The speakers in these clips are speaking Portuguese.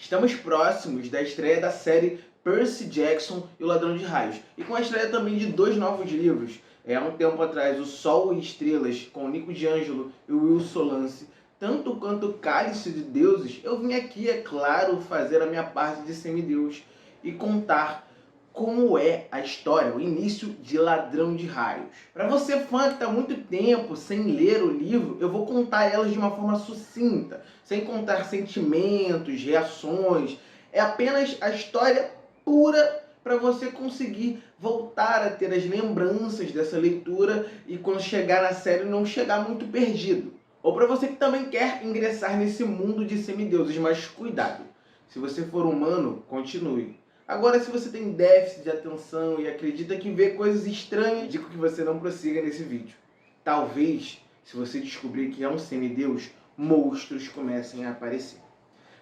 Estamos próximos da estreia da série Percy Jackson e o Ladrão de Raios, e com a estreia também de 2 novos livros. Há um tempo atrás, O Sol e Estrelas, com Nico D'Angelo e Will Solance, tanto quanto Cálice de Deuses, eu vim aqui, é claro, fazer a minha parte de semideus e contar como é a história, o início de Ladrão de Raios. Para você fã que está há muito tempo sem ler o livro, eu vou contar elas de uma forma sucinta, sem contar sentimentos, reações. É apenas a história pura para você conseguir voltar a ter as lembranças dessa leitura e quando chegar na série não chegar muito perdido. Ou para você que também quer ingressar nesse mundo de semideuses, mas cuidado, se você for humano, continue. Agora, se você tem déficit de atenção e acredita que vê coisas estranhas, digo que você não prossiga nesse vídeo. Talvez, se você descobrir que é um semideus, monstros comecem a aparecer.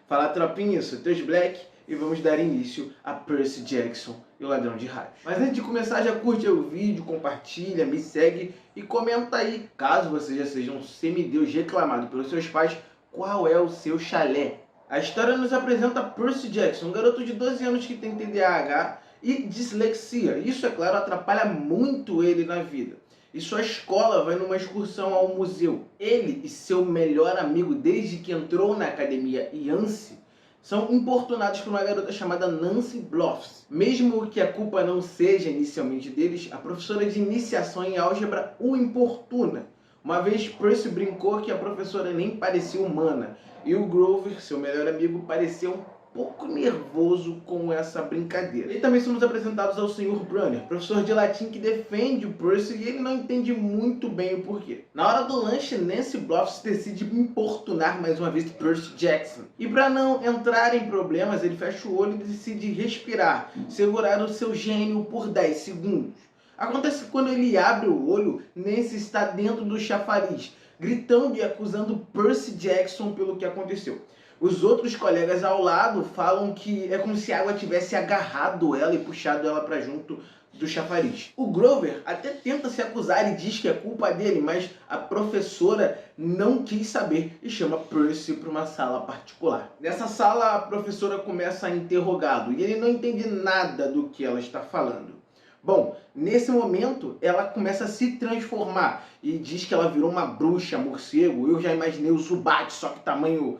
Fala, tropinha, eu sou Teus Black e vamos dar início a Percy Jackson e o Ladrão de Raios. Mas antes de começar, já curte o vídeo, compartilha, me segue e comenta aí, caso você já seja um semideus reclamado pelos seus pais, qual é o seu chalé? A história nos apresenta Percy Jackson, um garoto de 12 anos que tem TDAH e dislexia. Isso, é claro, atrapalha muito ele na vida. E sua escola vai numa excursão ao museu. Ele e seu melhor amigo, desde que entrou na academia Yancy, são importunados por uma garota chamada Nancy Bluffs. Mesmo que a culpa não seja inicialmente deles, a professora de iniciação em álgebra o importuna. Uma vez Percy brincou que a professora nem parecia humana, e o Grover, seu melhor amigo, parecia um pouco nervoso com essa brincadeira. E também somos apresentados ao Sr. Brunner, professor de latim que defende o Percy e ele não entende muito bem o porquê. Na hora do lanche, Nancy Bluffs decide importunar mais uma vez Percy Jackson. E para não entrar em problemas, ele fecha o olho e decide respirar, segurar o seu gênio por 10 segundos. Acontece que quando ele abre o olho, Nancy está dentro do chafariz, gritando e acusando Percy Jackson pelo que aconteceu. Os outros colegas ao lado falam que é como se a água tivesse agarrado ela e puxado ela para junto do chafariz. O Grover até tenta se acusar e diz que é culpa dele, mas a professora não quis saber e chama Percy para uma sala particular. Nessa sala, a professora começa a interrogá-lo e ele não entende nada do que ela está falando. Bom, nesse momento ela começa a se transformar e diz que ela virou uma bruxa morcego. Eu já imaginei o Zubat, só que tamanho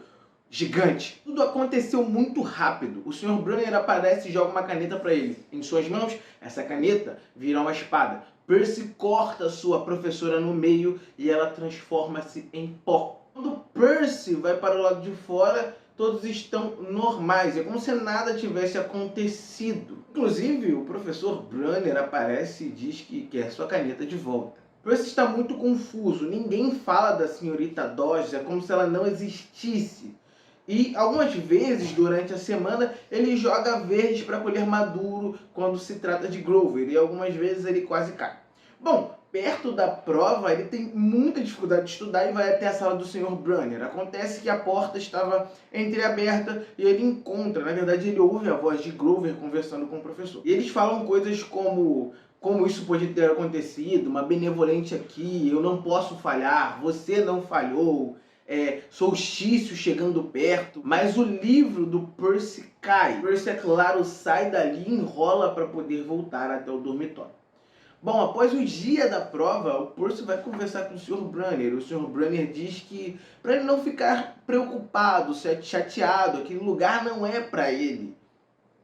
gigante. Tudo aconteceu muito rápido. O Sr. Brunner aparece e joga uma caneta para ele. Em suas mãos, essa caneta vira uma espada. Percy corta sua professora no meio e ela transforma-se em pó. Quando Percy vai para o lado de fora, todos estão normais. É como se nada tivesse acontecido. Inclusive, o professor Brunner aparece e diz que quer sua caneta de volta. Percy está muito confuso. Ninguém fala da senhorita Dodge. É como se ela não existisse. E algumas vezes, durante a semana, ele joga verdes para colher maduro quando se trata de Grover. E algumas vezes ele quase cai. Bom, perto da prova, ele tem muita dificuldade de estudar e vai até a sala do Sr. Brunner. Acontece que a porta estava entreaberta e ele encontra, na verdade ele ouve a voz de Grover conversando com o professor. E eles falam coisas como isso pode ter acontecido, uma benevolente aqui, eu não posso falhar, você não falhou, solstício chegando perto. Mas o livro do Percy cai. Percy, é claro, sai dali e enrola para poder voltar até o dormitório. Bom, após o dia da prova, o Percy vai conversar com o Sr. Brunner. O Sr. Brunner diz que para ele não ficar preocupado, chateado, aquele lugar não é para ele.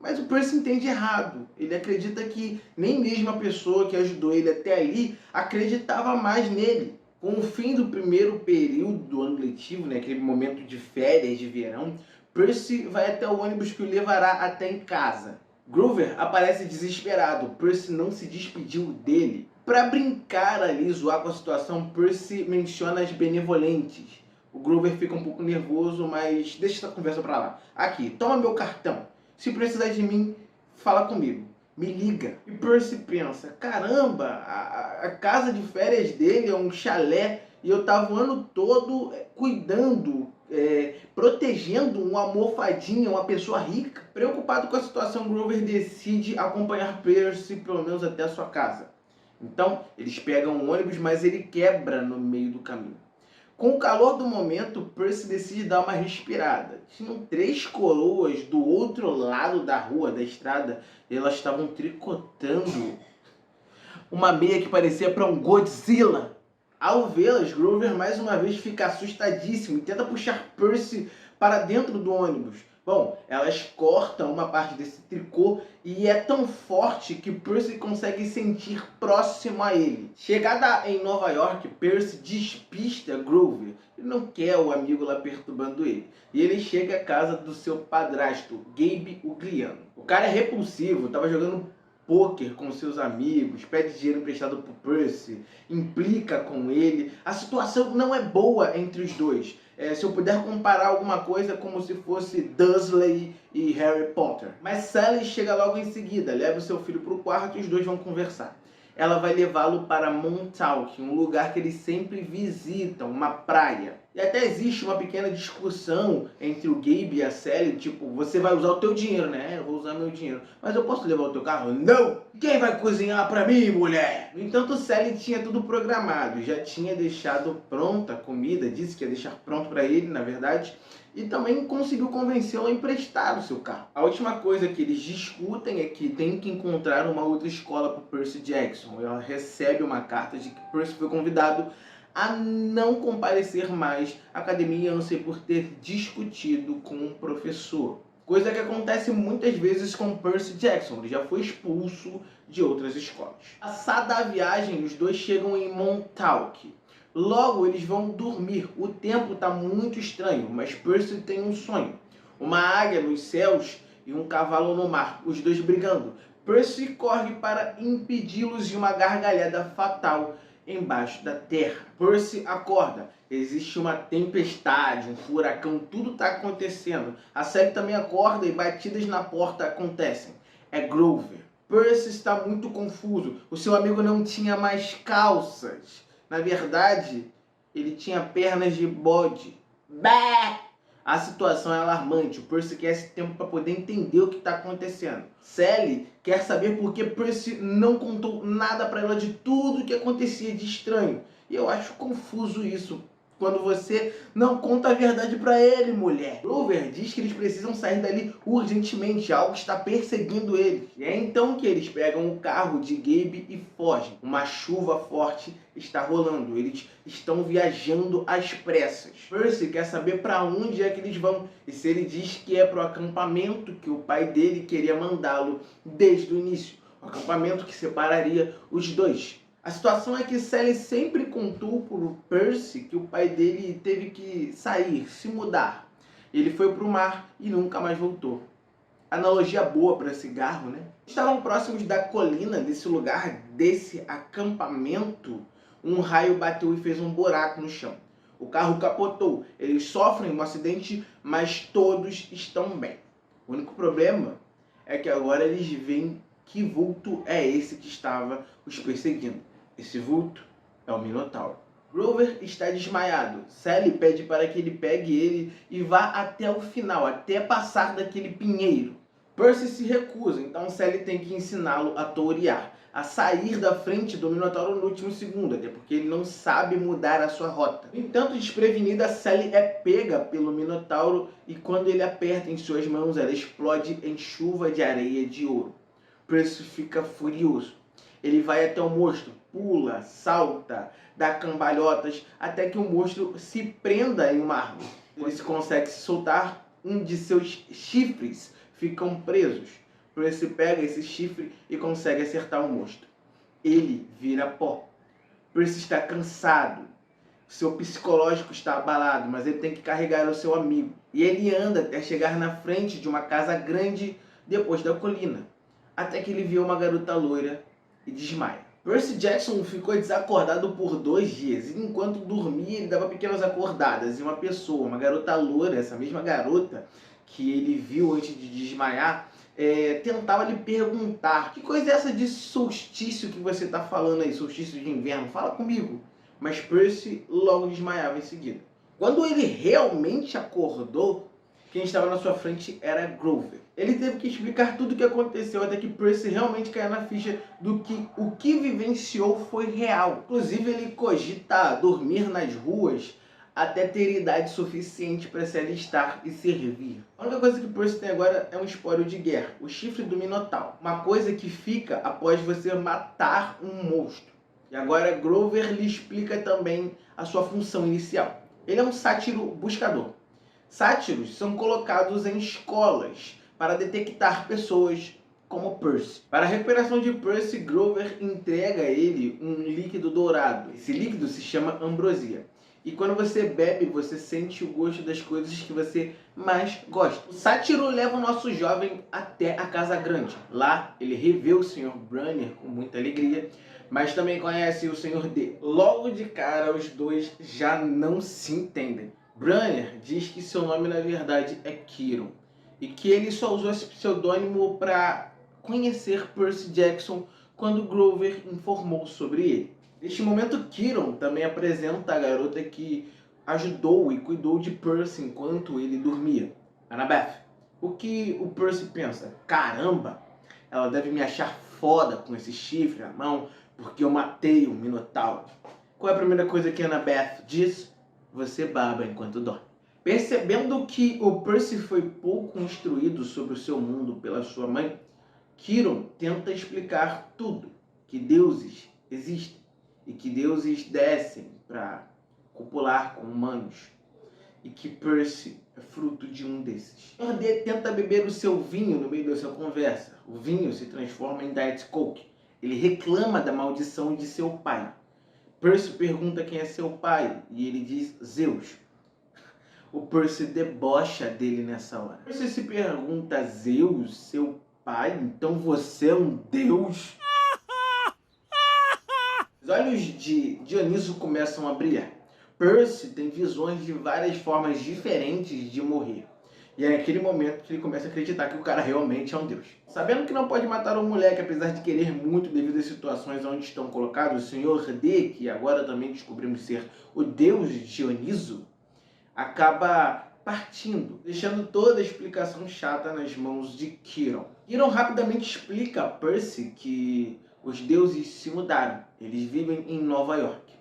Mas o Percy entende errado. Ele acredita que nem mesmo a pessoa que ajudou ele até ali acreditava mais nele. Com o fim do primeiro período do ano letivo, aquele momento de férias de verão, Percy vai até o ônibus que o levará até em casa. Grover aparece desesperado. Percy não se despediu dele. Para brincar ali, zoar com a situação, Percy menciona as benevolentes. O Grover fica um pouco nervoso, mas deixa essa conversa para lá. Aqui, toma meu cartão. Se precisar de mim, fala comigo. Me liga. E Percy pensa, caramba, a casa de férias dele é um chalé e eu tava o ano todo cuidando, protegendo um almofadinha, uma pessoa rica. Preocupado com a situação, Grover decide acompanhar Percy pelo menos até a sua casa. Então, eles pegam um ônibus, mas ele quebra no meio do caminho. Com o calor do momento, Percy decide dar uma respirada. Tinham 3 coroas do outro lado da rua, da estrada, e elas estavam tricotando uma meia que parecia para um Godzilla. Ao vê-las, Grover mais uma vez fica assustadíssimo e tenta puxar Percy para dentro do ônibus. Bom, elas cortam uma parte desse tricô e é tão forte que Percy consegue sentir próximo a ele. Chegada em Nova York, Percy despista Grover. Ele não quer o amigo lá perturbando ele. E ele chega à casa do seu padrasto, Gabe Ugliano. O cara é repulsivo, estava jogando poker com seus amigos, pede dinheiro emprestado pro Percy, implica com ele. A situação não é boa entre os dois. Se eu puder comparar alguma coisa, como se fosse Dursley e Harry Potter. Mas Sally chega logo em seguida, leva o seu filho pro quarto e os dois vão conversar. Ela vai levá-lo para Montauk, um lugar que eles sempre visitam, uma praia. E até existe uma pequena discussão entre o Gabe e a Sally, tipo, você vai usar o teu dinheiro, né? Eu vou usar meu dinheiro. Mas eu posso levar o teu carro? Não! Quem vai cozinhar pra mim, mulher? No entanto, Sally tinha tudo programado, já tinha deixado pronta a comida, disse que ia deixar pronto pra ele, na verdade, e também conseguiu convencê-lo a emprestar o seu carro. A última coisa que eles discutem é que tem que encontrar uma outra escola para Percy Jackson. Ela recebe uma carta de que Percy foi convidado a não comparecer mais à academia, a não ser por ter discutido com um professor. Coisa que acontece muitas vezes com Percy Jackson, ele já foi expulso de outras escolas. Passada a viagem, os dois chegam em Montauk. Logo eles vão dormir. O tempo está muito estranho, mas Percy tem um sonho. Uma águia nos céus e um cavalo no mar, os dois brigando. Percy corre para impedi-los de uma gargalhada fatal embaixo da terra. Percy acorda. Existe uma tempestade, um furacão, tudo está acontecendo. A Sally também acorda e batidas na porta acontecem. É Grover. Percy está muito confuso. O seu amigo não tinha mais calças. Na verdade, ele tinha pernas de bode. Bé! A situação é alarmante. O Percy quer esse tempo para poder entender o que está acontecendo. Sally quer saber por que Percy não contou nada para ela de tudo o que acontecia de estranho. E eu acho confuso isso. Quando você não conta a verdade pra ele, mulher. Grover diz que eles precisam sair dali urgentemente, algo está perseguindo eles. E é então que eles pegam o carro de Gabe e fogem. Uma chuva forte está rolando, eles estão viajando às pressas. Percy quer saber pra onde é que eles vão, e se ele diz que é pro acampamento que o pai dele queria mandá-lo desde o início. O acampamento que separaria os dois. A situação é que Sally sempre contou por Percy que o pai dele teve que sair, se mudar. Ele foi para o mar e nunca mais voltou. Analogia boa para cigarro, né? Estavam próximos da colina, desse lugar, desse acampamento. Um raio bateu e fez um buraco no chão. O carro capotou. Eles sofrem um acidente, mas todos estão bem. O único problema é que agora eles veem que vulto é esse que estava os perseguindo. Esse vulto é o Minotauro. Grover está desmaiado. Sally pede para que ele pegue ele e vá até o final, até passar daquele pinheiro. Percy se recusa, então Sally tem que ensiná-lo a torear, a sair da frente do Minotauro no último segundo, até porque ele não sabe mudar a sua rota. No entanto, desprevenida, Sally é pega pelo Minotauro e quando ele aperta em suas mãos, ela explode em chuva de areia de ouro. Percy fica furioso. Ele vai até o monstro, pula, salta, dá cambalhotas, até que o monstro se prenda em uma árvore. Ele consegue se soltar, um de seus chifres ficam presos. Percy pega esse chifre e consegue acertar o monstro. Ele vira pó. Percy está cansado. Seu psicológico está abalado, mas ele tem que carregar o seu amigo. E ele anda até chegar na frente de uma casa grande depois da colina. Até que ele vê uma garota loira e desmaia. Percy Jackson ficou desacordado por 2 dias, e enquanto dormia ele dava pequenas acordadas, e uma pessoa, uma garota loira, essa mesma garota que ele viu antes de desmaiar, tentava lhe perguntar: que coisa é essa de solstício que você está falando aí, solstício de inverno? Fala comigo. Mas Percy logo desmaiava em seguida. Quando ele realmente acordou, quem estava na sua frente era Grover. Ele teve que explicar tudo o que aconteceu até que Percy realmente caiu na ficha do que o que vivenciou foi real. Inclusive ele cogita dormir nas ruas até ter idade suficiente para se alistar e servir. A única coisa que Percy tem agora é um espólio de guerra, o chifre do Minotauro, uma coisa que fica após você matar um monstro. E agora Grover lhe explica também a sua função inicial. Ele é um sátiro buscador. Sátiros são colocados em escolas para detectar pessoas como Percy. Para a recuperação de Percy, Grover entrega a ele um líquido dourado. Esse líquido se chama ambrosia. E quando você bebe, você sente o gosto das coisas que você mais gosta. O sátiro leva o nosso jovem até a Casa Grande. Lá, ele revê o Sr. Brunner com muita alegria, mas também conhece o Sr. D. Logo de cara, os dois já não se entendem. Brunner diz que seu nome na verdade é Quirrell e que ele só usou esse pseudônimo para conhecer Percy Jackson quando Grover informou sobre ele. Neste momento, Quirrell também apresenta a garota que ajudou e cuidou de Percy enquanto ele dormia, Annabeth. O que o Percy pensa? Caramba, ela deve me achar foda com esse chifre na mão porque eu matei um Minotauro. Qual é a primeira coisa que Annabeth diz? Você baba enquanto dorme. Percebendo que o Percy foi pouco instruído sobre o seu mundo pela sua mãe, Quirrell tenta explicar tudo, que deuses existem e que deuses descem para copular com humanos e que Percy é fruto de um desses. O D tenta beber o seu vinho no meio da sua conversa. O vinho se transforma em Diet Coke. Ele reclama da maldição de seu pai. Percy pergunta quem é seu pai e ele diz Zeus. O Percy debocha dele nessa hora. Percy se pergunta, Zeus, seu pai? Então você é um deus? Os olhos de Dioniso começam a brilhar. Percy tem visões de várias formas diferentes de morrer. E é naquele momento que ele começa a acreditar que o cara realmente é um deus. Sabendo que não pode matar um moleque, apesar de querer muito devido às situações onde estão colocados, o Sr. D, que agora também descobrimos ser o deus Dioniso, acaba partindo, deixando toda a explicação chata nas mãos de Quirrell. Quirrell rapidamente explica a Percy que os deuses se mudaram. Eles vivem em Nova York.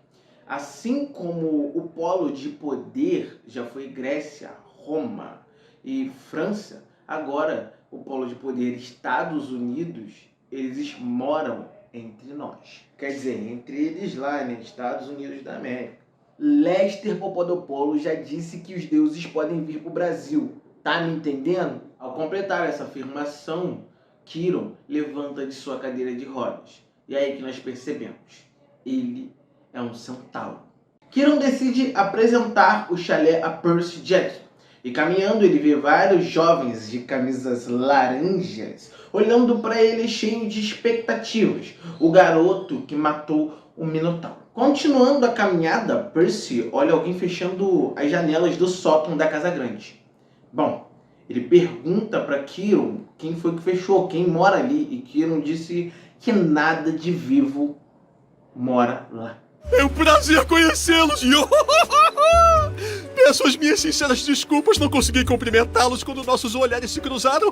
Assim como o polo de poder já foi Grécia, Roma e França, agora o polo de poder Estados Unidos, eles moram entre nós. Quer dizer, entre eles lá, né? Estados Unidos da América. Lester Papadopoulos já disse que os deuses podem vir para o Brasil. Tá me entendendo? Ao completar essa afirmação, Quirrell levanta de sua cadeira de rodas. E é aí que nós percebemos. Ele é um centauro. Quirrell decide apresentar o chalé a Percy Jackson. E caminhando, ele vê vários jovens de camisas laranjas olhando para ele cheio de expectativas. O garoto que matou o Minotauro. Continuando a caminhada, Percy olha alguém fechando as janelas do sótão da Casa Grande. Bom, ele pergunta para Quirrell quem foi que fechou, quem mora ali. E Quirrell disse que nada de vivo mora lá. É um prazer conhecê-los, yo! Peço as minhas sinceras desculpas, não consegui cumprimentá-los quando nossos olhares se cruzaram.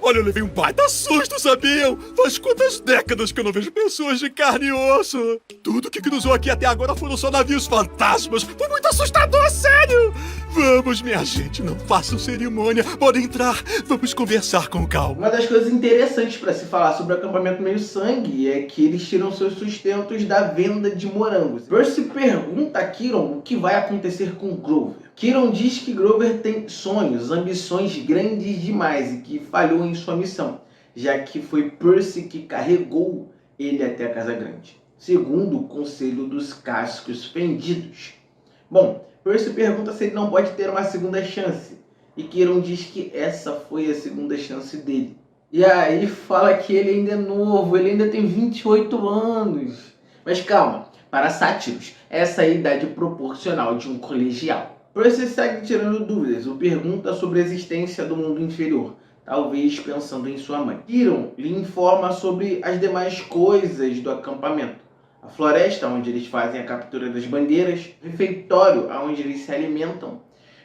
Olha, eu levei um baita susto, sabiam? Faz quantas décadas que eu não vejo pessoas de carne e osso. Tudo que cruzou aqui até agora foram só navios fantasmas. Foi muito assustador, sério! Vamos, minha gente, não façam cerimônia. Podem entrar, vamos conversar com calma. Uma das coisas interessantes para se falar sobre o acampamento Meio Sangue é que eles tiram seus sustentos da venda de morangos. Percy pergunta a Quirrell o que vai acontecer com Grover. Quirrell diz que Grover tem sonhos, ambições grandes demais e que falhou em sua missão, já que foi Percy que carregou ele até a Casa Grande, segundo o Conselho dos Cascos Fendidos. Bom, Percy pergunta se ele não pode ter uma segunda chance, e Quirrell diz que essa foi a segunda chance dele. E aí fala que ele ainda é novo, ele ainda tem 28 anos. Mas calma, para sátiros, essa é a idade proporcional de um colegial. Percy segue tirando dúvidas, ou pergunta sobre a existência do mundo inferior, talvez pensando em sua mãe. Quirrell lhe informa sobre as demais coisas do acampamento. A floresta, onde eles fazem a captura das bandeiras, o refeitório, onde eles se alimentam,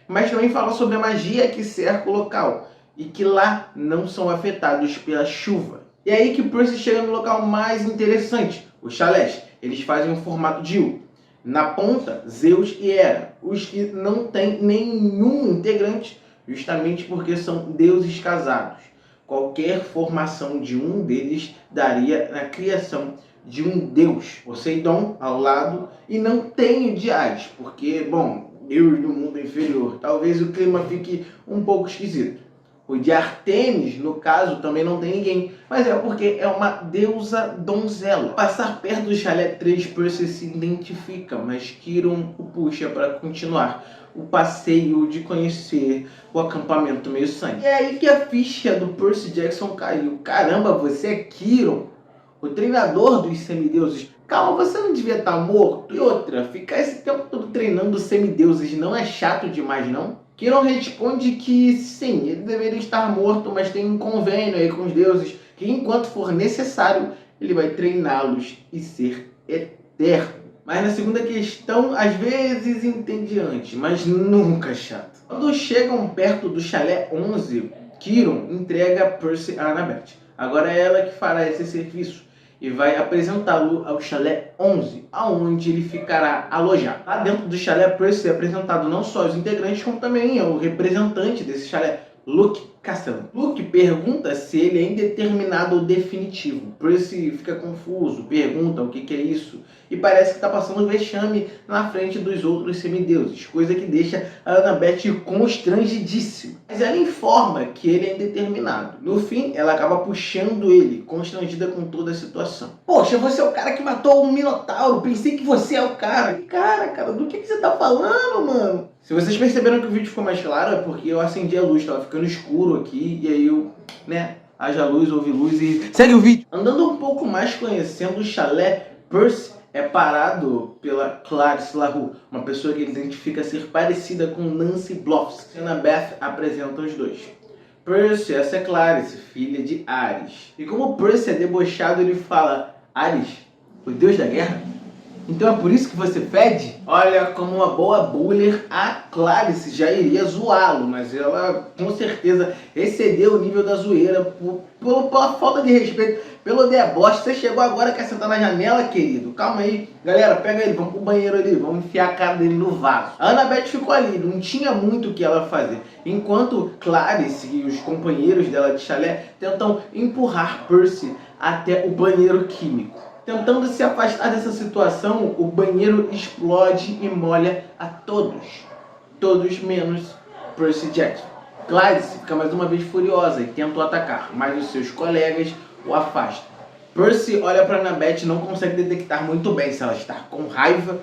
mas também fala sobre a magia que cerca o local, e que lá não são afetados pela chuva. E é aí que Percy chega no local mais interessante, os chalés. Eles fazem um formato de U. Na ponta, Zeus e Hera, os que não têm nenhum integrante, justamente porque são deuses casados. Qualquer formação de um deles daria na criação de um deus. Poseidon ao lado, e não tem o de Hades, porque, bom, deus do mundo inferior. Talvez o clima fique um pouco esquisito. O de Artemis, no caso, também não tem ninguém, mas é porque é uma deusa donzela. Passar perto do chalé 3, Percy se identifica, mas Quirón o puxa para continuar o passeio de conhecer o acampamento meio-sangue. E é aí que a ficha do Percy Jackson caiu. Caramba, você é Quirón, o treinador dos semideuses. Calma, você não devia estar morto? E outra, ficar esse tempo todo treinando semideuses não é chato demais, não? Quirón responde que sim, ele deveria estar morto, mas tem um convênio aí com os deuses, que enquanto for necessário, ele vai treiná-los e ser eterno. Mas na segunda questão, às vezes entediante, mas nunca chato. Quando chegam perto do chalé 11, Quirón entrega Percy a Annabeth. Agora é ela que fará esse serviço e vai apresentá-lo ao chalé 11, aonde ele ficará alojado. Lá dentro do chalé, Percy é apresentado não só aos integrantes, como também ao representante desse chalé, Luke Castellan. Luke pergunta se ele é indeterminado ou definitivo. Percy fica confuso, pergunta o que é isso, e parece que está passando vexame na frente dos outros semideuses, coisa que deixa a Annabeth constrangidíssima. Mas ela informa que ele é indeterminado. No fim, ela acaba puxando ele, constrangida com toda a situação. Poxa, você é o cara que matou um Minotauro, pensei que você é o cara. Cara, do que você tá falando, mano? Se vocês perceberam que o vídeo ficou mais claro, é porque eu acendi a luz, tava ficando escuro aqui, e aí eu, haja luz, houve luz e segue o vídeo. Andando um pouco mais conhecendo o chalé, Percy é parado pela Clarice LaRue, uma pessoa que ele identifica ser parecida com Nancy Bluffs. Annabeth apresenta os dois. Percy, essa é Clarice, filha de Ares. E como Percy é debochado, ele fala: Ares, o deus da guerra? Então é por isso que você fede? Olha, como uma boa buller, a Clarice já iria zoá-lo, mas ela com certeza excedeu o nível da zoeira pela falta de respeito, pelo deboche. Você chegou agora, quer sentar na janela, querido? Calma aí. Galera, pega ele, vamos pro banheiro ali, vamos enfiar a cara dele no vaso. A Annabeth ficou ali, não tinha muito o que ela fazer. Enquanto Clarice e os companheiros dela de chalé tentam empurrar Percy até o banheiro químico. Tentando se afastar dessa situação, o banheiro explode e molha a todos. Todos menos Percy Jackson. Clarice fica mais uma vez furiosa e tenta o atacar, mas os seus colegas o afastam. Percy olha para Annabeth e não consegue detectar muito bem se ela está com raiva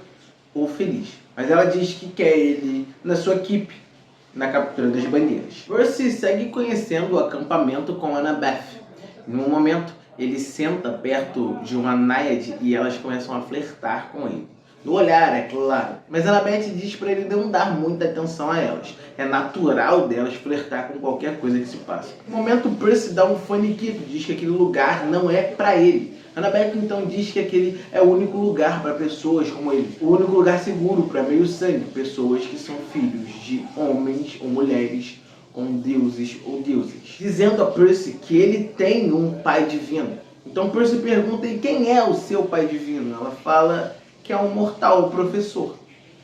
ou feliz. Mas ela diz que quer ele na sua equipe, na captura das bandeiras. Percy segue conhecendo o acampamento com Annabeth. Em um momento, ele senta perto de uma náiade e elas começam a flertar com ele. No olhar, é claro. Mas Annabeth diz para ele não dar muita atenção a elas. É natural delas flertar com qualquer coisa que se passa. No momento, Percy dá um faniquito, diz que aquele lugar não é para ele. Annabeth então diz que aquele é o único lugar para pessoas como ele. O único lugar seguro para meio-sangue. Pessoas que são filhos de homens ou mulheres com deuses ou deusas, dizendo a Percy que ele tem um pai divino. Então Percy pergunta: e quem é o seu pai divino? Ela fala que é um mortal, o professor.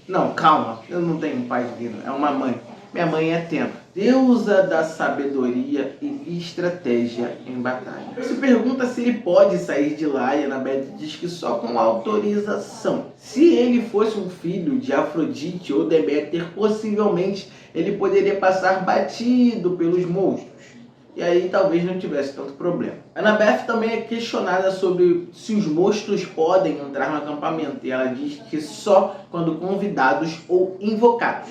Não, calma, eu não tenho um pai divino, é uma mãe. Minha mãe é Atena, deusa da sabedoria e estratégia em batalha. Percy pergunta se ele pode sair de lá e Annabeth diz que só com autorização. Se ele fosse um filho de Afrodite ou Deméter, possivelmente ele poderia passar batido pelos monstros. E aí talvez não tivesse tanto problema. Annabeth também é questionada sobre se os monstros podem entrar no acampamento. E ela diz que só quando convidados ou invocados.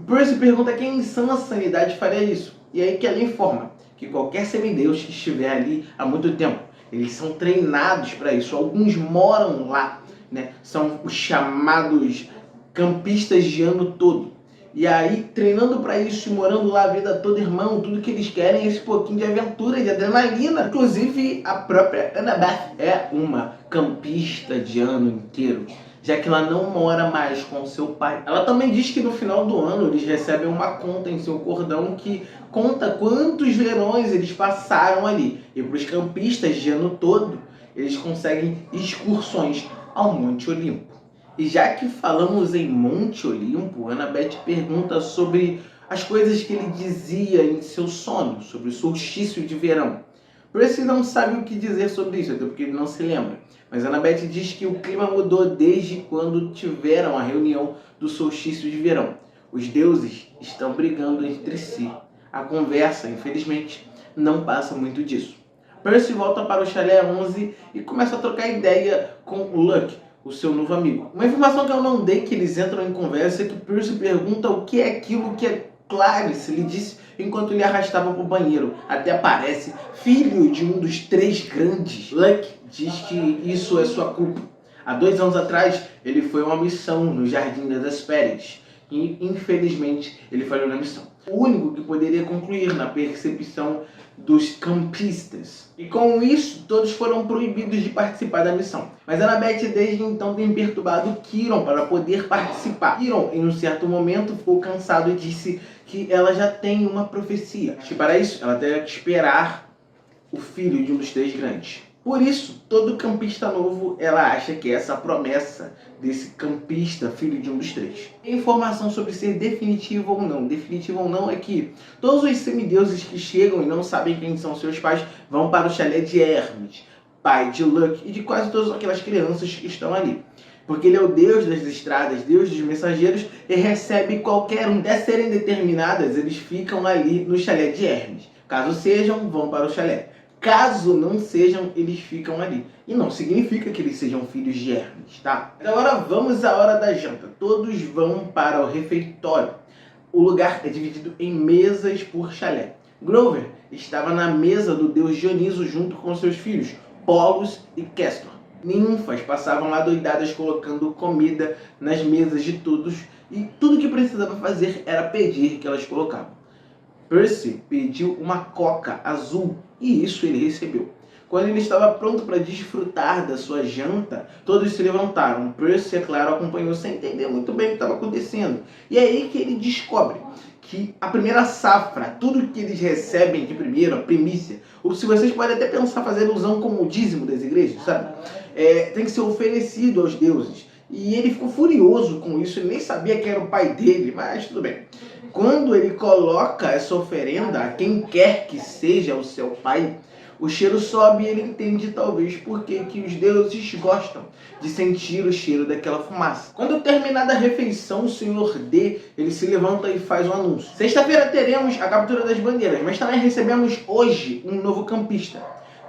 Percy pergunta quem em sã sanidade faria isso. E aí que ela informa que qualquer semideus que estiver ali há muito tempo, eles são treinados para isso. Alguns moram lá, São os chamados campistas de ano todo. E aí, treinando para isso e morando lá a vida toda, irmão, tudo que eles querem é esse pouquinho de aventura, de adrenalina. Inclusive, a própria Annabeth é uma campista de ano inteiro, já que ela não mora mais com seu pai. Ela também diz que no final do ano eles recebem uma conta em seu cordão que conta quantos verões eles passaram ali. E para os campistas de ano todo, eles conseguem excursões ao Monte Olimpo. E já que falamos em Monte Olimpo, Annabeth pergunta sobre as coisas que ele dizia em seu sono, sobre o solstício de verão. Percy não sabe o que dizer sobre isso, até porque ele não se lembra. Mas Annabeth diz que o clima mudou desde quando tiveram a reunião do solstício de verão. Os deuses estão brigando entre si. A conversa, infelizmente, não passa muito disso. Percy volta para o chalé 11 e começa a trocar ideia com Luke, o seu novo amigo. Uma informação que eu não dei que eles entram em conversa é que Percy pergunta o que é aquilo que Clarice lhe disse enquanto lhe arrastava para o banheiro. Até parece filho de um dos três grandes. Luke diz que isso é sua culpa. Há 2 anos atrás, ele foi a uma missão no Jardim das Hespérides. E, infelizmente, ele falhou na missão. O único que poderia concluir na percepção dos campistas. E com isso, todos foram proibidos de participar da missão. Mas Annabeth desde então tem perturbado Chiron para poder participar. Chiron, em um certo momento, ficou cansado e disse que ela já tem uma profecia. Que para isso, ela terá que esperar o filho de um dos três grandes. Por isso, todo campista novo, ela acha que é essa promessa desse campista, filho de um dos três. A informação sobre ser definitivo ou não. Definitivo ou não é que todos os semideuses que chegam e não sabem quem são seus pais vão para o chalé de Hermes, pai de Luke e de quase todas aquelas crianças que estão ali. Porque ele é o deus das estradas, deus dos mensageiros, e recebe qualquer um. Até serem determinadas, eles ficam ali no chalé de Hermes. Caso sejam, vão para o chalé. Caso não sejam, eles ficam ali. E não significa que eles sejam filhos de Hermes, tá? Agora vamos à hora da janta. Todos vão para o refeitório. O lugar é dividido em mesas por chalé. Grover estava na mesa do deus Dioniso junto com seus filhos, Pollux e Castor. Ninfas passavam lá doidadas colocando comida nas mesas de todos e tudo que precisava fazer era pedir que elas colocavam. Percy pediu uma coca azul e isso ele recebeu. Quando ele estava pronto para desfrutar da sua janta, todos se levantaram. Percy, é claro, acompanhou sem entender muito bem o que estava acontecendo. E é aí que ele descobre que a primeira safra, tudo que eles recebem de primeiro, a primícia, ou se vocês podem até pensar fazer alusão como o dízimo das igrejas, sabe? Tem que ser oferecido aos deuses. E ele ficou furioso com isso, ele nem sabia que era o pai dele, mas tudo bem. Quando ele coloca essa oferenda a quem quer que seja o seu pai, o cheiro sobe e ele entende talvez por que os deuses gostam de sentir o cheiro daquela fumaça. Quando terminada a refeição, o Sr. D ele se levanta e faz um anúncio. Sexta-feira teremos a captura das bandeiras, mas também recebemos hoje um novo campista.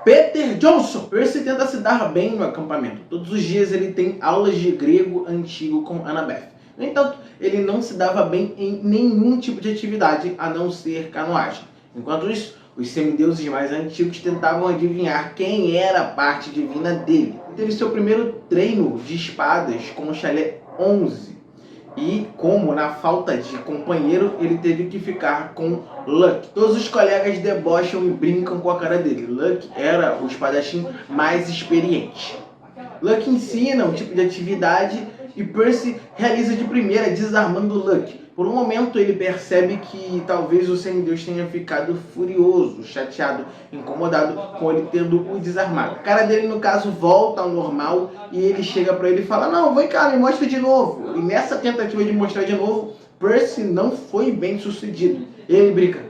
Peter Johnson. Percy tenta se dar bem no acampamento. Todos os dias ele tem aulas de grego antigo com Annabeth. No entanto, ele não se dava bem em nenhum tipo de atividade a não ser canoagem. Enquanto isso, os semideuses mais antigos tentavam adivinhar quem era a parte divina dele. Ele teve seu primeiro treino de espadas com o chalé 11. E como na falta de companheiro, ele teve que ficar com Luke. Todos os colegas debocham e brincam com a cara dele. Luke era o espadachim mais experiente. Luke ensina um tipo de atividade e Percy realiza de primeira, desarmando Luke. Por um momento ele percebe que talvez o semideus tenha ficado furioso, chateado, incomodado com ele tendo o desarmado. A cara dele, no caso, volta ao normal e ele chega pra ele e fala: não, vem cá, me mostra de novo. E nessa tentativa de mostrar de novo, Percy não foi bem sucedido. Ele brinca: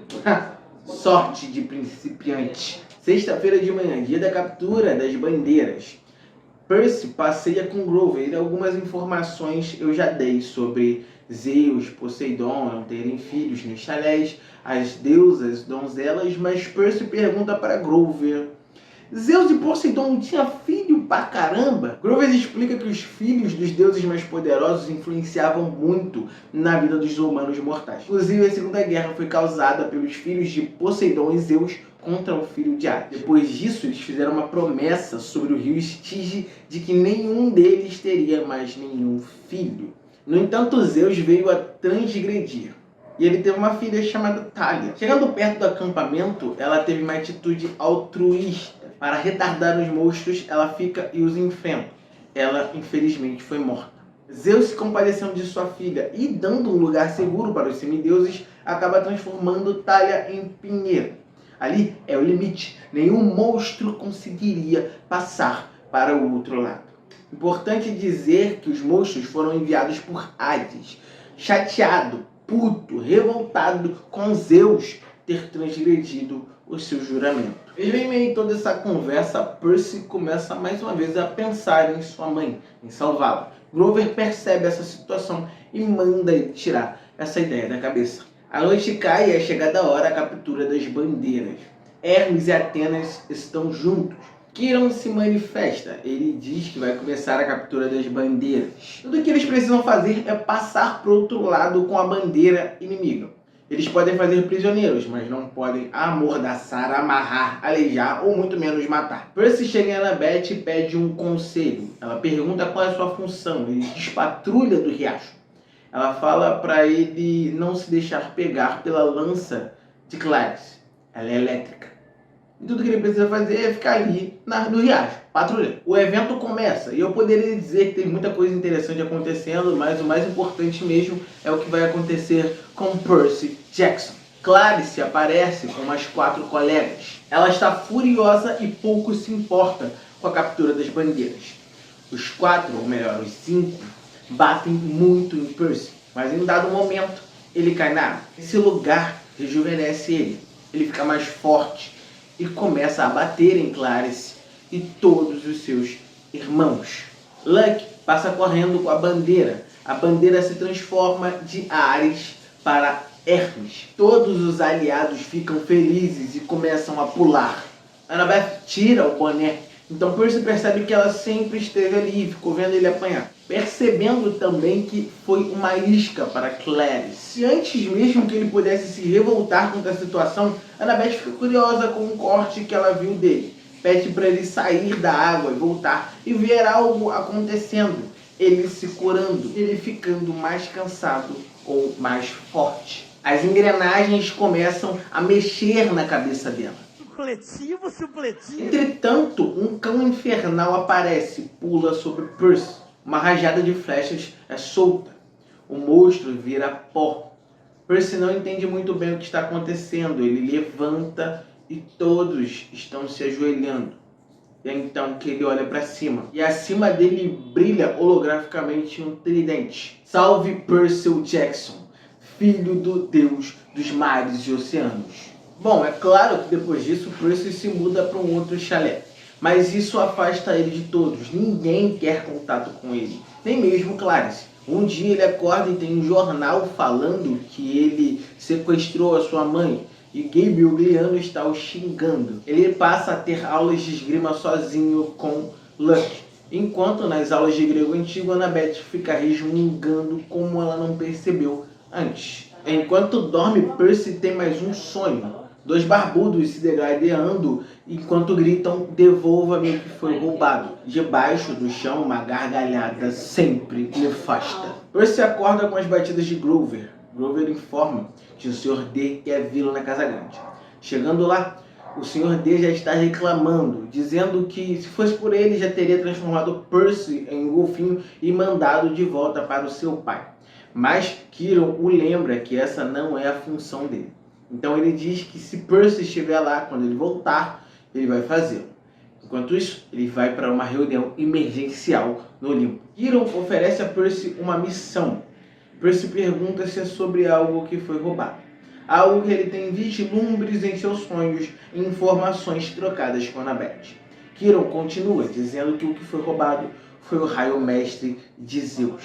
sorte de principiante. Sexta-feira de manhã, dia da captura das bandeiras. Percy passeia com Grover e algumas informações eu já dei sobre Zeus, Poseidon não terem filhos nos chalés, as deusas, donzelas, mas Percy pergunta para Grover: Zeus e Poseidon não tinham filho pra caramba? Grover explica que os filhos dos deuses mais poderosos influenciavam muito na vida dos humanos mortais. Inclusive, a Segunda Guerra foi causada pelos filhos de Poseidon e Zeus contra o filho de Hades. Depois disso, eles fizeram uma promessa sobre o rio Estige de que nenhum deles teria mais nenhum filho. No entanto, Zeus veio a transgredir. E ele teve uma filha chamada Thalia. Chegando perto do acampamento, ela teve uma atitude altruísta. Para retardar os monstros, ela fica e os enfrenta. Ela, infelizmente, foi morta. Zeus se compadecendo de sua filha e dando um lugar seguro para os semideuses, acaba transformando Thalia em pinheiro. Ali é o limite. Nenhum monstro conseguiria passar para o outro lado. Importante dizer que os monstros foram enviados por Hades, chateado, puto, revoltado com Zeus ter transgredido o seu juramento. E em meio a toda essa conversa, Percy começa mais uma vez a pensar em sua mãe, em salvá-la. Grover percebe essa situação e manda ele tirar essa ideia da cabeça. A noite cai e é chegada a hora da captura das bandeiras. Hermes e Atenas estão juntos. Quirón se manifesta. Ele diz que vai começar a captura das bandeiras. Tudo que eles precisam fazer é passar para o outro lado com a bandeira inimiga. Eles podem fazer prisioneiros, mas não podem amordaçar, amarrar, aleijar ou muito menos matar. Percy chega em Annabeth e pede um conselho. Ela pergunta qual é a sua função. Ele diz patrulha do riacho. Ela fala para ele não se deixar pegar pela lança de Clarisse. Ela é elétrica. E tudo que ele precisa fazer é ficar ali no riacho, patrulhando. O evento começa e eu poderia dizer que tem muita coisa interessante acontecendo, mas o mais importante mesmo é o que vai acontecer com Percy Jackson. Clarisse aparece com umas 4 colegas. Ela está furiosa e pouco se importa com a captura das bandeiras. Os 4, ou melhor, os 5, batem muito em Percy, mas em um dado momento ele cai na água. Esse lugar rejuvenesce ele. Ele fica mais forte e começa a bater em Clarisse e todos os seus irmãos. Luck passa correndo com a bandeira. A bandeira se transforma de Ares para Hermes. Todos os aliados ficam felizes e começam a pular. Annabeth tira o boné. Então Percy percebe que ela sempre esteve ali e ficou vendo ele apanhar. Percebendo também que foi uma isca para Clarisse. E antes mesmo que ele pudesse se revoltar contra a situação, Annabeth fica curiosa com um corte que ela viu dele. Pede para ele sair da água e voltar e ver algo acontecendo. Ele se curando, ele ficando mais cansado ou mais forte. As engrenagens começam a mexer na cabeça dela. Supletivo. Entretanto, um cão infernal aparece, pula sobre Percy. Uma rajada de flechas é solta. O monstro vira pó. Percy não entende muito bem o que está acontecendo. Ele levanta e todos estão se ajoelhando. E é então que ele olha para cima. E acima dele brilha holograficamente um tridente. Salve Percy Jackson, filho do deus dos mares e oceanos. Bom, é claro que depois disso Percy se muda para um outro chalé. Mas isso afasta ele de todos. Ninguém quer contato com ele. Nem mesmo Clarisse. Um dia ele acorda e tem um jornal falando que ele sequestrou a sua mãe. E Gabriel Gliano está o xingando. Ele passa a ter aulas de esgrima sozinho com Luck. Enquanto nas aulas de grego antigo, Annabeth fica resmungando como ela não percebeu antes. Enquanto dorme, Percy tem mais um sonho. 2 barbudos se degradando enquanto gritam devolva-me o que foi roubado. Debaixo do chão, uma gargalhada sempre nefasta. Percy acorda com as batidas de Grover. Grover informa que o Sr. D quer vê-lo na Casa Grande. Chegando lá, o Sr. D já está reclamando, dizendo que se fosse por ele já teria transformado Percy em um golfinho e mandado de volta para o seu pai. Mas Quirón o lembra que essa não é a função dele. Então ele diz que se Percy estiver lá, quando ele voltar, ele vai fazê-lo. Enquanto isso, ele vai para uma reunião emergencial no Olimpo. Quirón oferece a Percy uma missão. Percy pergunta se é sobre algo que foi roubado. Algo que ele tem vislumbres em seus sonhos e informações trocadas com Annabeth. Quirón continua dizendo que o que foi roubado foi o raio mestre de Zeus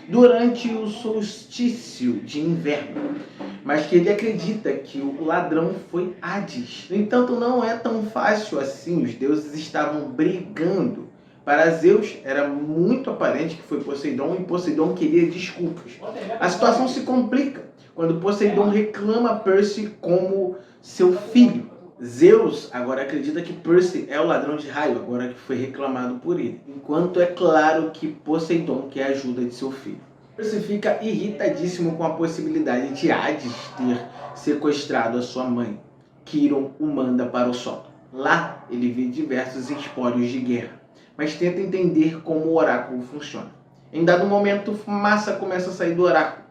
durante o solstício de inverno, mas que ele acredita que o ladrão foi Hades. No entanto, não é tão fácil assim. Os deuses estavam brigando. Para Zeus era muito aparente que foi Poseidon e Poseidon queria desculpas. A situação se complica quando Poseidon reclama Percy como seu filho. Zeus agora acredita que Percy é o ladrão de raio, agora que foi reclamado por ele. Enquanto é claro que Poseidon quer a ajuda de seu filho. Percy fica irritadíssimo com a possibilidade de Hades ter sequestrado a sua mãe. Quirón o manda para o sótão. Lá ele vê diversos espólios de guerra, mas tenta entender como o oráculo funciona. Em dado momento, fumaça começa a sair do oráculo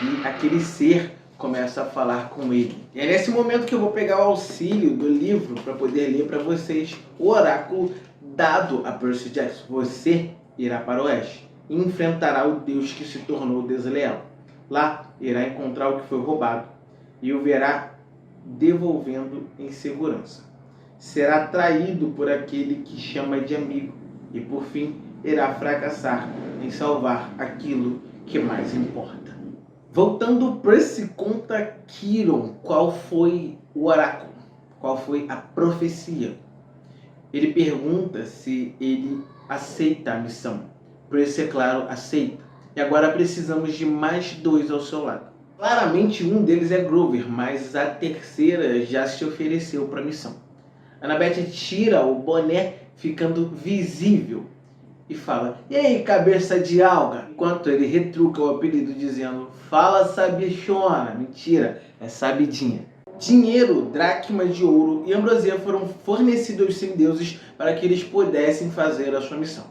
e aquele ser começa a falar com ele. E é nesse momento que eu vou pegar o auxílio do livro para poder ler para vocês o oráculo dado a Percy Jackson. Você irá para o oeste e enfrentará o Deus que se tornou desleal. Lá irá encontrar o que foi roubado e o verá devolvendo em segurança. Será traído por aquele que chama de amigo e, por fim, irá fracassar em salvar aquilo que mais importa. Voltando, Percy conta Quirion qual foi o oráculo, qual foi a profecia. Ele pergunta se ele aceita a missão. Percy, é claro, aceita. E agora precisamos de mais 2 ao seu lado. Claramente um deles é Grover, mas a terceira já se ofereceu para a missão. Annabeth tira o boné, ficando visível, e fala: "E aí, cabeça de alga?" Enquanto ele retruca o apelido dizendo: "Fala, sabichona." Mentira, é sabidinha. Dinheiro, dracmas de ouro e ambrosia foram fornecidos aos semideuses para que eles pudessem fazer a sua missão.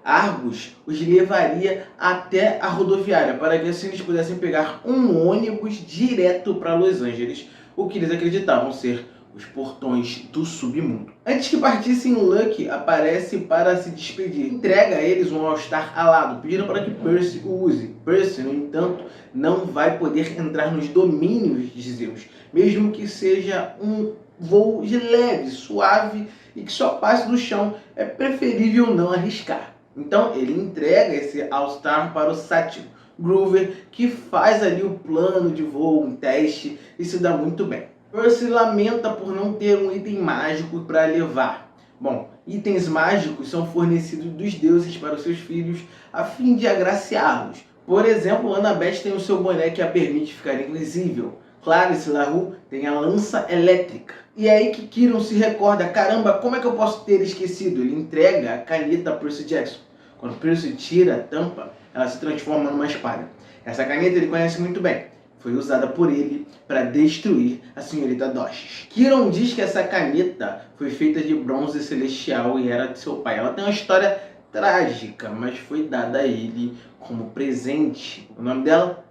Argos os levaria até a rodoviária para que assim eles pudessem pegar um ônibus direto para Los Angeles, o que eles acreditavam ser os portões do submundo. Antes que partissem, Lucky aparece para se despedir. Entrega a eles um All-Star alado, pedindo para que Percy o use. Percy, no entanto, não vai poder entrar nos domínios de Zeus, mesmo que seja um voo de leve, suave e que só passe do chão. É preferível não arriscar. Então ele entrega esse All-Star para o sátiro Grover, que faz ali o plano de voo, um teste, e se dá muito bem. Percy lamenta por não ter um item mágico para levar. Bom, itens mágicos são fornecidos dos deuses para os seus filhos a fim de agraciá-los. Por exemplo, Annabeth tem o seu boné que a permite ficar invisível. Clarisse LaRue tem a lança elétrica. E é aí que Quirion se recorda: caramba, como é que eu posso ter esquecido? Ele entrega a caneta a Percy Jackson. Quando Percy tira a tampa, ela se transforma numa espada. Essa caneta ele conhece muito bem. Foi usada por ele para destruir a senhorita Doches. Quirion diz que essa caneta foi feita de bronze celestial e era de seu pai. Ela tem uma história trágica, mas foi dada a ele como presente. O nome dela?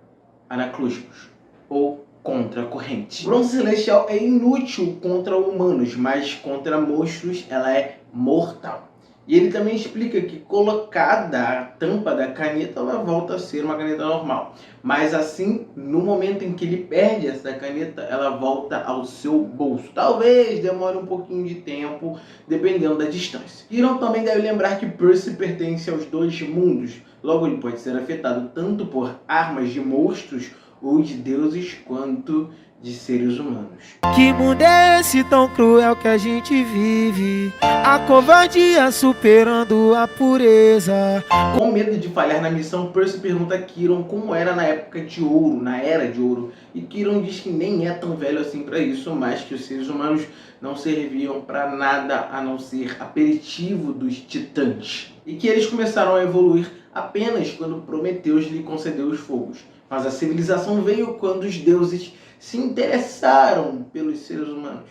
Anaclusmos, ou contra a corrente. Bronze celestial é inútil contra humanos, mas contra monstros ela é mortal. E ele também explica que, colocada a tampa da caneta, ela volta a ser uma caneta normal. Mas assim, no momento em que ele perde essa caneta, ela volta ao seu bolso. Talvez demore um pouquinho de tempo, dependendo da distância. Quirion também deve lembrar que Percy pertence aos 2 mundos. Logo, ele pode ser afetado tanto por armas de monstros ou de deuses, quanto de seres humanos. Que mundo é esse tão cruel que a gente vive? A covardia superando a pureza. Com medo de falhar na missão, Percy pergunta a Quirion como era na época de ouro, na Era de Ouro. E Quirion diz que nem é tão velho assim para isso, mas que os seres humanos não serviam para nada a não ser aperitivo dos titãs. E que eles começaram a evoluir apenas quando Prometeus lhe concedeu os fogos. Mas a civilização veio quando os deuses se interessaram pelos seres humanos.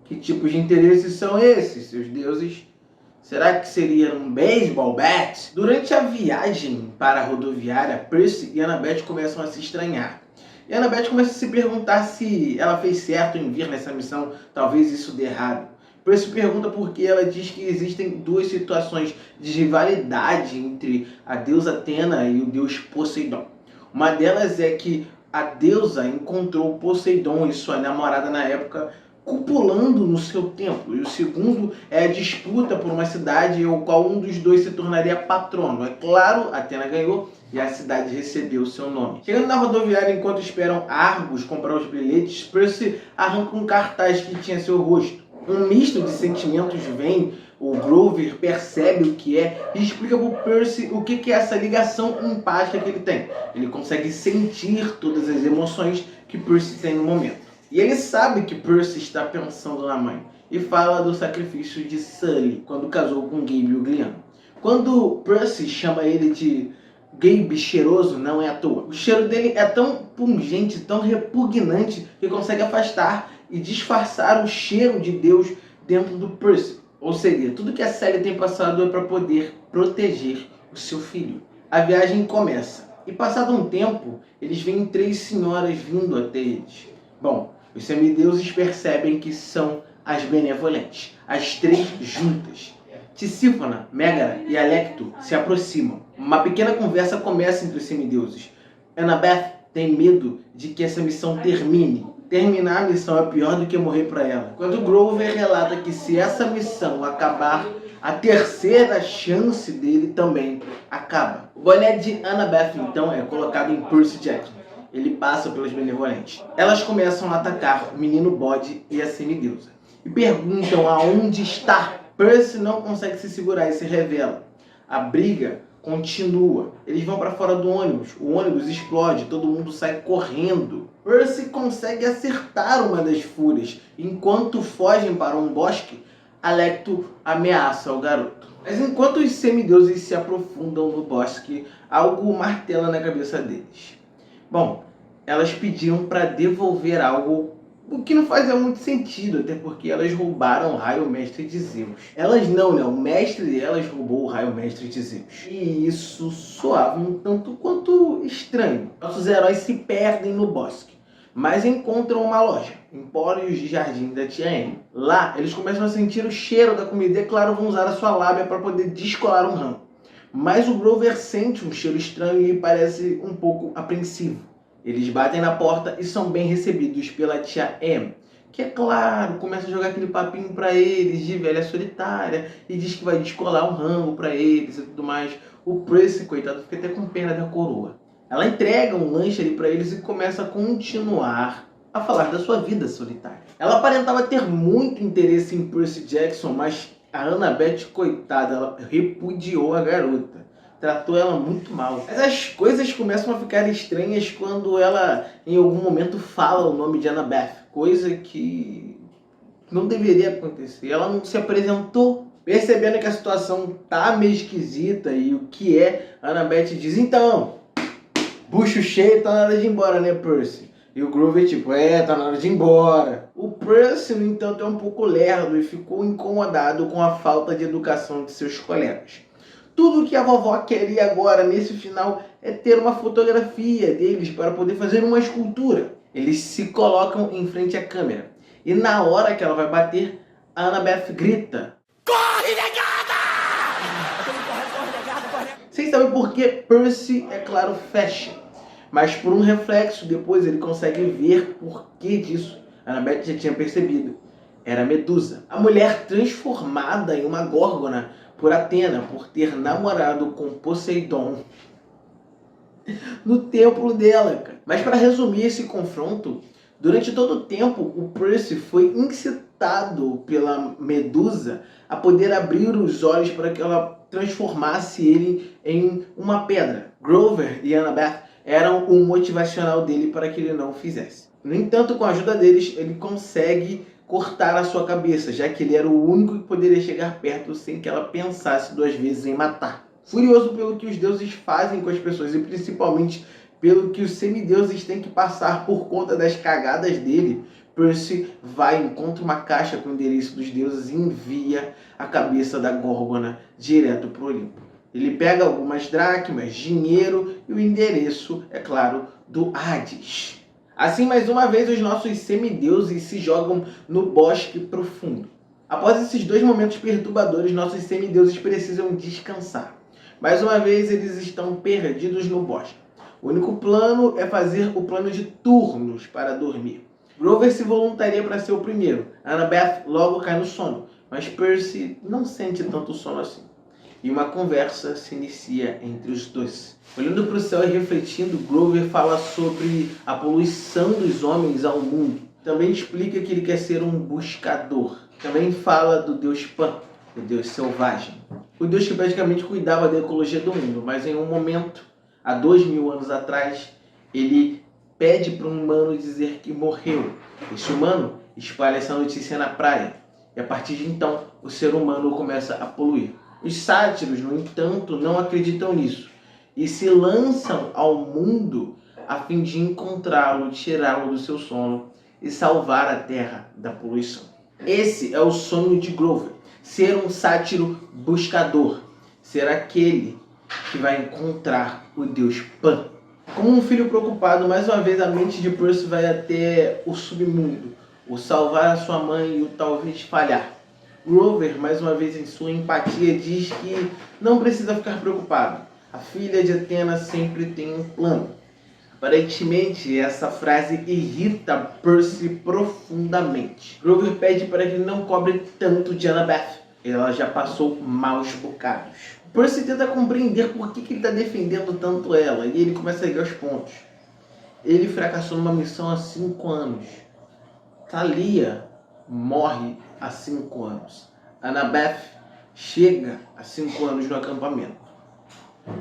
Que tipos de interesses são esses, seus deuses? Será que seria um baseball bat? Durante a viagem para a rodoviária, Percy e Annabeth começam a se estranhar. E Annabeth começa a se perguntar se ela fez certo em vir nessa missão, talvez isso dê errado. Percy pergunta porque ela diz que existem 2 situações de rivalidade entre a deusa Atena e o deus Poseidon. Uma delas é que a deusa encontrou Poseidon e sua namorada na época copulando no seu templo. E o segundo é a disputa por uma cidade ao qual um dos 2 se tornaria patrono. É claro, Atena ganhou e a cidade recebeu seu nome. Chegando na rodoviária, enquanto esperam Argos comprar os bilhetes, Percy arranca um cartaz que tinha seu rosto. Um misto de sentimentos vem, o Grover percebe o que é e explica para o Percy o que é essa ligação empática que ele tem. Ele consegue sentir todas as emoções que Percy tem no momento. E ele sabe que Percy está pensando na mãe e fala do sacrifício de Sully quando casou com Gabe Ugliano. Quando Percy chama ele de Gabe cheiroso, não é à toa. O cheiro dele é tão pungente, tão repugnante, que consegue afastar e disfarçar o cheiro de Deus dentro do Percy. Ou seja, tudo que a Sally tem passado é para poder proteger o seu filho. A viagem começa e, passado um tempo, eles veem 3 senhoras vindo até eles. Bom, os semideuses percebem que são as benevolentes, as 3 juntas. Tisífona, Megara e Alecto se aproximam. Uma pequena conversa começa entre os semideuses. Annabeth tem medo de que essa missão termine. Terminar a missão é pior do que morrer para ela. Quando Grover relata que se essa missão acabar, a terceira chance dele também acaba. O boné de Annabeth, então, é colocado em Percy Jackson. Ele passa pelas benevolentes. Elas começam a atacar o menino bode e a semideusa. E perguntam aonde está. Percy não consegue se segurar e se revela. A briga continua. Eles vão para fora do ônibus. O ônibus explode. Todo mundo sai correndo. Percy consegue acertar uma das fúrias. Enquanto fogem para um bosque, Alecto ameaça o garoto. Mas enquanto os semideuses se aprofundam no bosque, algo martela na cabeça deles. Bom, elas pediram para devolver algo, o que não fazia muito sentido, até porque elas roubaram o raio mestre de Zeus. Elas não, né? O mestre delas roubou o raio mestre de Zeus. E isso soava um tanto quanto estranho. Nossos heróis se perdem no bosque, mas encontram uma loja, Empórios de Jardim da Tia M. Lá, eles começam a sentir o cheiro da comida e, claro, vão usar a sua lábia para poder descolar um ramo. Mas o Grover sente um cheiro estranho e parece um pouco apreensivo. Eles batem na porta e são bem recebidos pela Tia M, que, é claro, começa a jogar aquele papinho para eles de velha solitária e diz que vai descolar um ramo para eles e tudo mais. O Percy, coitado, fica até com pena da coroa. Ela entrega um lanche ali para eles e começa a continuar a falar da sua vida solitária. Ela aparentava ter muito interesse em Percy Jackson, mas a Annabeth, coitada, ela repudiou a garota. Tratou ela muito mal. Mas as coisas começam a ficar estranhas quando ela, em algum momento, fala o nome de Annabeth. Coisa que não deveria acontecer. Ela não se apresentou. Percebendo que a situação tá meio esquisita e o que é, a Annabeth diz: então, bucho cheio, tá na hora de ir embora, né, Percy? E o Grover tipo, tá na hora de ir embora. O Percy, no entanto, é um pouco lerdo e ficou incomodado com a falta de educação de seus colegas. Tudo que a vovó queria agora, nesse final, é ter uma fotografia deles para poder fazer uma escultura. Eles se colocam em frente à câmera. E na hora que ela vai bater, a Annabeth grita: corre, negada! Vocês sabem por que Percy, é claro, fecha. Mas por um reflexo, depois ele consegue ver por que disso. A Annabeth já tinha percebido. Era Medusa, a mulher transformada em uma górgona por Atena, por ter namorado com Poseidon no templo dela, cara. Mas para resumir esse confronto, durante todo o tempo o Percy foi incitado pela Medusa a poder abrir os olhos para que ela transformasse ele em uma pedra. Grover e Annabeth eram o motivacional dele para que ele não o fizesse. No entanto, com a ajuda deles, ele consegue cortar a sua cabeça, já que ele era o único que poderia chegar perto sem que ela pensasse duas vezes em matar. Furioso pelo que os deuses fazem com as pessoas e principalmente pelo que os semideuses têm que passar por conta das cagadas dele, Percy vai, encontra uma caixa com o endereço dos deuses e envia a cabeça da Górgona direto para o Olimpo. Ele pega algumas dracmas, dinheiro e o endereço, é claro, do Hades. Assim, mais uma vez, os nossos semideuses se jogam no bosque profundo. Após esses dois momentos perturbadores, nossos semideuses precisam descansar. Mais uma vez, eles estão perdidos no bosque. O único plano é fazer o plano de turnos para dormir. Grover se voluntaria para ser o primeiro. Annabeth logo cai no sono, mas Percy não sente tanto sono assim. E uma conversa se inicia entre os dois. Olhando para o céu e refletindo, Grover fala sobre a poluição dos homens ao mundo. Também explica que ele quer ser um buscador. Também fala do deus Pan, o deus selvagem. O deus que praticamente cuidava da ecologia do mundo, mas em um momento, há 2000 anos atrás, ele pede para um humano dizer que morreu. Esse humano espalha essa notícia na praia. E a partir de então, o ser humano começa a poluir. Os sátiros, no entanto, não acreditam nisso e se lançam ao mundo a fim de encontrá-lo, tirá-lo do seu sono e salvar a Terra da poluição. Esse é o sonho de Grover, ser um sátiro buscador, ser aquele que vai encontrar o deus Pan. Como um filho preocupado, mais uma vez a mente de Percy vai até o submundo, o salvar a sua mãe e o talvez falhar. Grover, mais uma vez em sua empatia, diz que não precisa ficar preocupado. A filha de Athena sempre tem um plano. Aparentemente, essa frase irrita Percy profundamente. Grover pede para que ele não cobre tanto de Annabeth. Ela já passou maus bocados. Percy tenta compreender por que ele está defendendo tanto ela, e ele começa a ligar os pontos. Ele fracassou numa missão há 5 anos. Thalia morre há 5 anos. Annabeth chega há 5 anos no acampamento.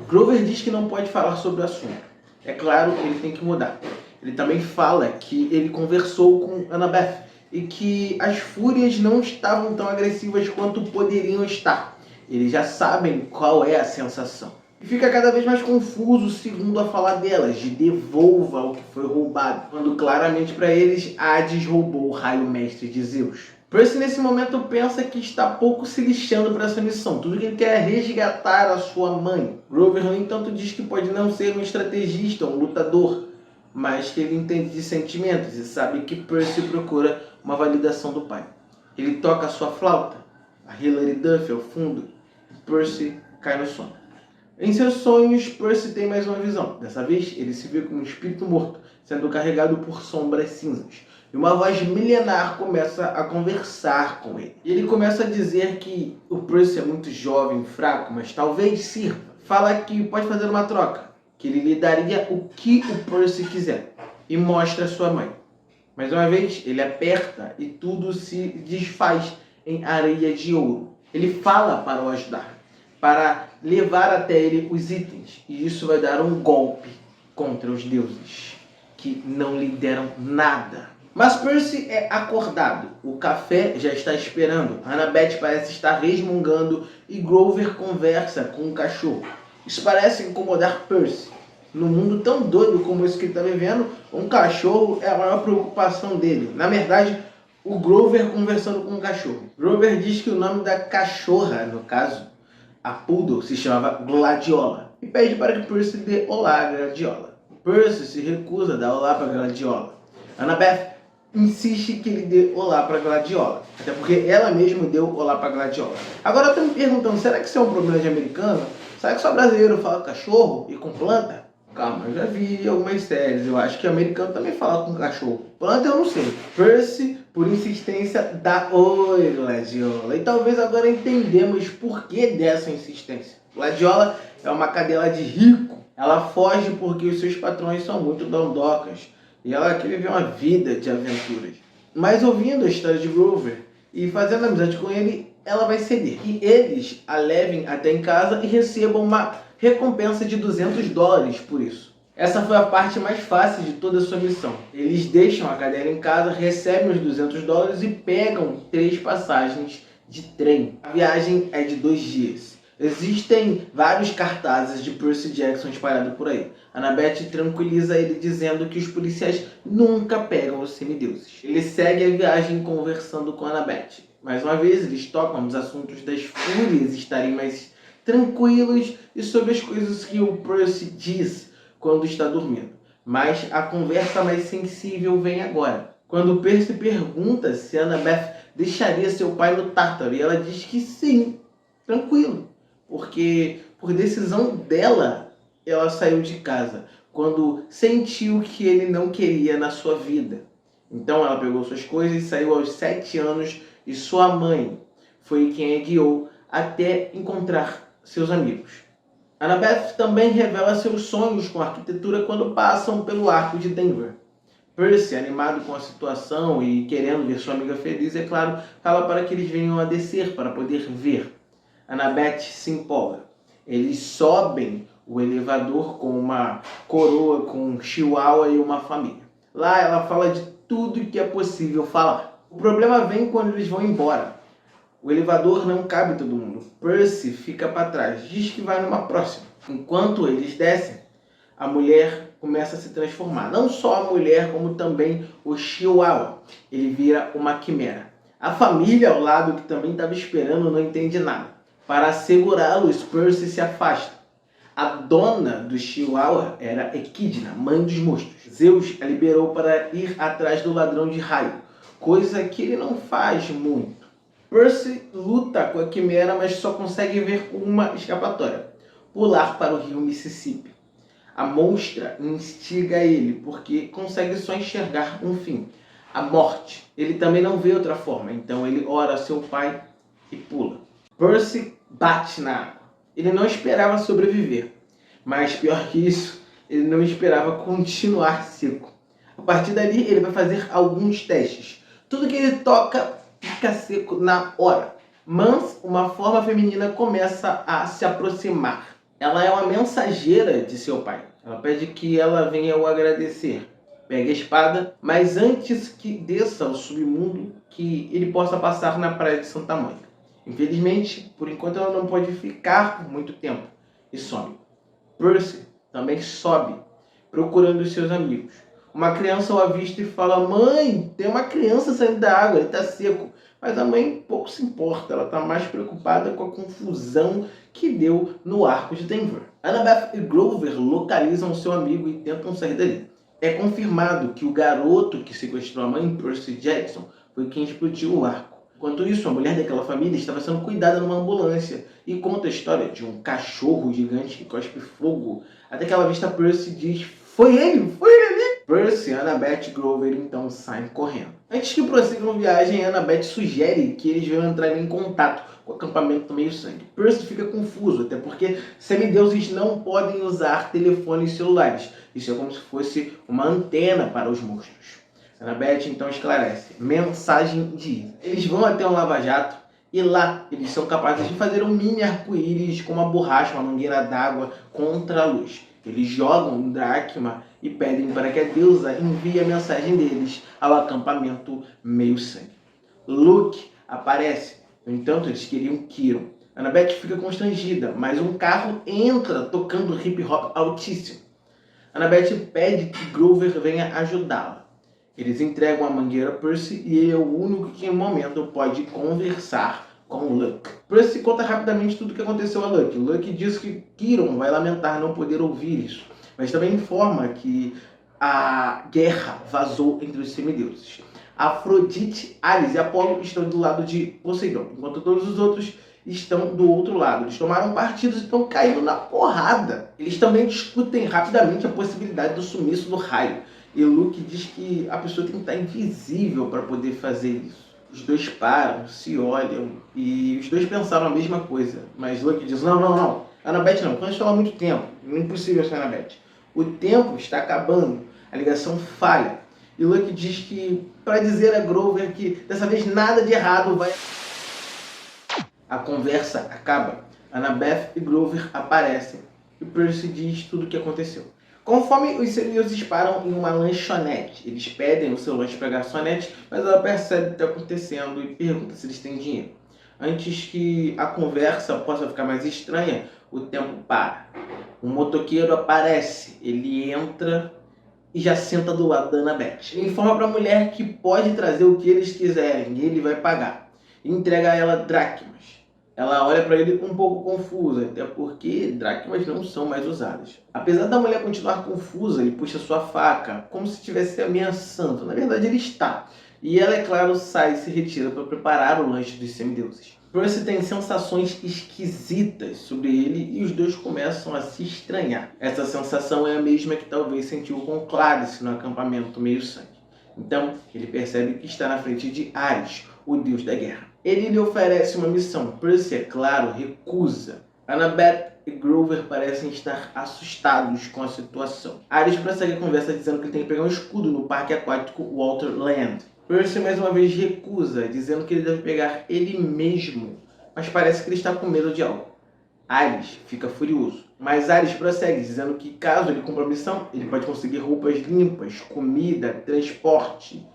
Grover diz que não pode falar sobre o assunto. É claro, ele tem que mudar. Ele também fala que ele conversou com Annabeth e que as fúrias não estavam tão agressivas quanto poderiam estar. Eles já sabem qual é a sensação. E fica cada vez mais confuso segundo a fala delas, de devolva o que foi roubado, quando claramente para eles Hades roubou o raio mestre de Zeus. Percy nesse momento pensa que está pouco se lixando para essa missão, tudo que ele quer é resgatar a sua mãe. Grover, no entanto, diz que pode não ser um estrategista, um lutador, mas que ele entende de sentimentos e sabe que Percy procura uma validação do pai. Ele toca a sua flauta, a Hilary Duff ao fundo, e Percy cai no sono. Em seus sonhos, Percy tem mais uma visão. Dessa vez, ele se vê como um espírito morto, sendo carregado por sombras cinzas. E uma voz milenar começa a conversar com ele. E ele começa a dizer que o Percy é muito jovem, fraco, mas talvez sirva. Fala que pode fazer uma troca, que ele lhe daria o que o Percy quiser. E mostra sua mãe. Mais uma vez, ele aperta e tudo se desfaz em areia de ouro. Ele fala para o ajudar, para levar até ele os itens. E isso vai dar um golpe contra os deuses, que não lhe deram nada. Mas Percy é acordado. O café já está esperando. Annabeth parece estar resmungando e Grover conversa com um cachorro. Isso parece incomodar Percy. No mundo tão doido como esse que ele está vivendo, um cachorro é a maior preocupação dele. Na verdade, o Grover conversando com um cachorro. Grover diz que o nome da cachorra, no caso, a Poodle, se chamava Gladiola. E pede para que Percy dê olá a Gladiola. Percy se recusa a dar olá para Gladiola. Annabeth insiste que ele dê olá para Gladiola, até porque ela mesma deu olá para Gladiola. Agora eu tô me perguntando, será que isso é um problema de americano? Será que só brasileiro fala com cachorro e com planta? Calma, eu já vi algumas séries, eu acho que americano também fala com cachorro. Planta eu não sei. Percy, por insistência, dá oi Gladiola. E talvez agora entendemos por que dessa insistência. Gladiola é uma cadela de rico. Ela foge porque os seus patrões são muito dondocas. E ela quer viver uma vida de aventuras. Mas ouvindo a história de Grover e fazendo amizade com ele, ela vai ceder. E eles a levem até em casa e recebam uma recompensa de $200 por isso. Essa foi a parte mais fácil de toda a sua missão. Eles deixam a cadela em casa, recebem os $200 e pegam 3 passagens de trem. A viagem é de 2 dias. Existem vários cartazes de Percy Jackson espalhados por aí. Annabeth tranquiliza ele dizendo que os policiais nunca pegam os semideuses. Ele segue a viagem conversando com Annabeth. Mais uma vez, eles tocam nos assuntos das fúrias estarem mais tranquilos e sobre as coisas que o Percy diz quando está dormindo. Mas a conversa mais sensível vem agora, quando Percy pergunta se Annabeth deixaria seu pai no Tártaro, e ela diz que sim, tranquilo, porque por decisão dela, ela saiu de casa quando sentiu que ele não queria na sua vida. Então ela pegou suas coisas e saiu aos 7 anos, e sua mãe foi quem a guiou até encontrar seus amigos. Annabeth também revela seus sonhos com arquitetura quando passam pelo arco de Denver. Percy, animado com a situação e querendo ver sua amiga feliz, é claro, fala para que eles venham a descer para poder ver. Annabeth se empolga. Eles sobem o elevador com uma coroa, com um chihuahua e uma família. Lá ela fala de tudo que é possível falar. O problema vem quando eles vão embora. O elevador não cabe todo mundo. Percy fica para trás, diz que vai numa próxima. Enquanto eles descem, a mulher começa a se transformar. Não só a mulher, como também o chihuahua. Ele vira uma quimera. A família ao lado, que também estava esperando, não entende nada. Para segurá-los, Percy se afasta. A dona do chihuahua era Equidna, mãe dos monstros. Zeus a liberou para ir atrás do ladrão de raio, coisa que ele não faz muito. Percy luta com a Quimera, mas só consegue ver uma escapatória: pular para o rio Mississippi. A monstra instiga ele, porque consegue só enxergar um fim: a morte. Ele também não vê outra forma, então ele ora a seu pai e pula. Percy bate na água. Ele não esperava sobreviver, mas pior que isso, ele não esperava continuar seco. A partir dali, ele vai fazer alguns testes. Tudo que ele toca fica seco na hora. Mas uma forma feminina começa a se aproximar. Ela é uma mensageira de seu pai. Ela pede que ela venha o agradecer. Pega a espada, mas antes que desça ao submundo, que ele possa passar na praia de Santa Mônica. Infelizmente, por enquanto ela não pode ficar por muito tempo e some. Percy também sobe, procurando os seus amigos. Uma criança o avista e fala: mãe, tem uma criança saindo da água, ele está seco. Mas a mãe pouco se importa, ela está mais preocupada com a confusão que deu no arco de Denver. Annabeth e Grover localizam seu amigo e tentam sair dali. É confirmado que o garoto que sequestrou a mãe, Percy Jackson, foi quem explodiu o arco. Enquanto isso, a mulher daquela família estava sendo cuidada numa ambulância e conta a história de um cachorro gigante que cospe fogo. Até que ela vista Percy e diz: foi ele ali! Percy, Annabeth e Grover então saem correndo. Antes que prossigam a viagem, Annabeth sugere que eles venham entrar em contato com o acampamento do Meio-Sangue. Percy fica confuso, até porque semideuses não podem usar telefones celulares. Isso é como se fosse uma antena para os monstros. Annabeth então esclarece: mensagem de Isa. Eles vão até um lava-jato e lá eles são capazes de fazer um mini arco-íris com uma borracha, uma mangueira d'água contra a luz. Eles jogam um dracma e pedem para que a deusa envie a mensagem deles ao acampamento Meio-Sangue. Luke aparece, no entanto eles queriam Kiron. Annabeth fica constrangida, mas um carro entra tocando hip hop altíssimo. Annabeth pede que Grover venha ajudá-la. Eles entregam a mangueira a Percy e ele é o único que em um momento pode conversar com Luke. Percy conta rapidamente tudo o que aconteceu a Luke. Luke diz que Kiron vai lamentar não poder ouvir isso, mas também informa que a guerra vazou entre os semideuses. Afrodite, Ares e Apolo estão do lado de Poseidon, enquanto todos os outros estão do outro lado. Eles tomaram partidos e estão caindo na porrada. Eles também discutem rapidamente a possibilidade do sumiço do raio. E Luke diz que a pessoa tem que estar invisível para poder fazer isso. Os dois param, se olham e os dois pensaram a mesma coisa. Mas Luke diz: não. Annabeth não, quando a gente fala muito tempo, é impossível ser Annabeth. O tempo está acabando, a ligação falha. E Luke diz que, para dizer a Grover que dessa vez nada de errado vai... A conversa acaba. Annabeth e Grover aparecem e Percy diz tudo o que aconteceu. Conforme os semideuses param em uma lanchonete, eles pedem o seu lanche para a garçonete, mas ela percebe o que está acontecendo e pergunta se eles têm dinheiro. Antes que a conversa possa ficar mais estranha, o tempo para. Um motoqueiro aparece, ele entra e já senta do lado da Annabeth. Ele informa para a mulher que pode trazer o que eles quiserem e ele vai pagar. E entrega a ela dracmas. Ela olha para ele um pouco confusa, até porque dracmas não são mais usadas. Apesar da mulher continuar confusa, ele puxa sua faca, como se estivesse ameaçando. Na verdade, ele está. E ela, é claro, sai e se retira para preparar o lanche dos semideuses. Percy tem sensações esquisitas sobre ele e os dois começam a se estranhar. Essa sensação é a mesma que talvez sentiu com Clarice no acampamento Meio-Sangue. Então, ele percebe que está na frente de Ares, o deus da guerra. Ele lhe oferece uma missão. Percy, é claro, recusa. Annabeth e Grover parecem estar assustados com a situação. Ares prossegue a conversa dizendo que ele tem que pegar um escudo no parque aquático Walter Land. Percy mais uma vez recusa, dizendo que ele deve pegar ele mesmo, mas parece que ele está com medo de algo. Ares fica furioso, mas Ares prossegue, dizendo que caso ele cumpra a missão, ele pode conseguir roupas limpas, comida, transporte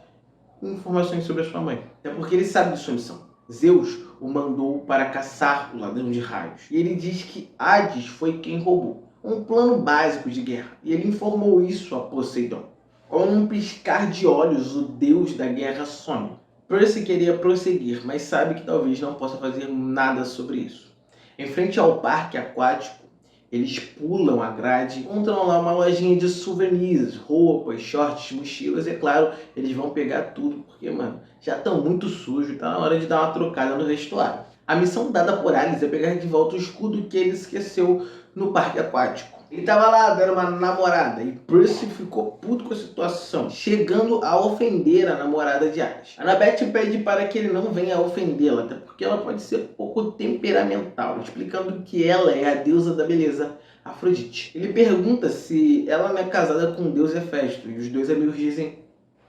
e informações sobre a sua mãe. Até porque ele sabe de sua missão. Zeus o mandou para caçar o ladrão de raios. E ele diz que Hades foi quem roubou. Um plano básico de guerra. E ele informou isso a Poseidon. Com um piscar de olhos, o deus da guerra some. Percy queria prosseguir, mas sabe que talvez não possa fazer nada sobre isso. Em frente ao parque aquático, Eles pulam a grade, encontram lá uma lojinha de souvenirs, roupas, shorts, mochilas, e é claro, eles vão pegar tudo, porque, mano, já estão muito sujos, tá na hora de dar uma trocada no vestuário. A missão dada por Alice é pegar de volta o escudo que ele esqueceu no parque aquático. Ele tava lá dando uma namorada e Percy ficou puto com a situação, chegando a ofender a namorada de Alice. Annabeth pede para que ele não venha ofendê-la, até porque ela pode ser pouco temperamental, explicando que ela é a deusa da beleza, Afrodite. Ele pergunta se ela não é casada com o deus Hefesto, e os dois amigos dizem,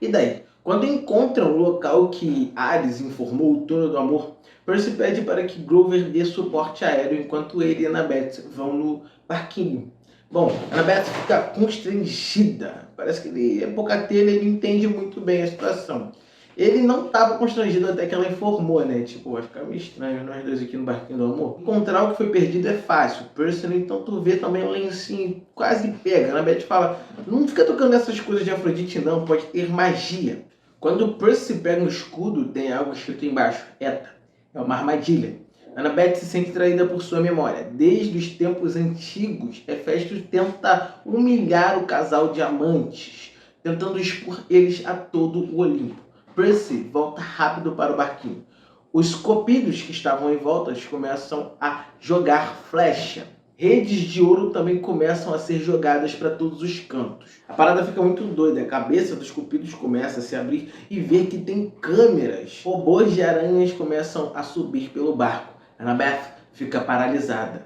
e daí? Quando encontram o local que Ares informou o túnel do amor, Percy pede para que Grover dê suporte aéreo enquanto ele e Annabeth vão no barquinho. Bom, Annabeth fica constrangida. Parece que ele é pouca telha, ele entende muito bem a situação. Ele não estava constrangido até que ela informou, né? Tipo, vai ficar meio estranho nós dois aqui no barquinho do amor. Encontrar o que foi perdido é fácil. Percy, no entanto, vê também o lencinho, quase pega. Annabeth fala, não fica tocando nessas coisas de Afrodite não, pode ter magia. Quando Percy pega um escudo, tem algo escrito embaixo, Eta. É uma armadilha. Annabeth se sente traída por sua memória. Desde os tempos antigos, Hefesto tenta humilhar o casal de amantes, tentando expor eles a todo o Olimpo. Percy volta rápido para o barquinho. Os copídeos que estavam em volta começam a jogar flecha. Redes de ouro também começam a ser jogadas para todos os cantos. A parada fica muito doida, a cabeça dos cupidos começa a se abrir e ver que tem câmeras. Robôs de aranhas começam a subir pelo barco. Annabeth fica paralisada.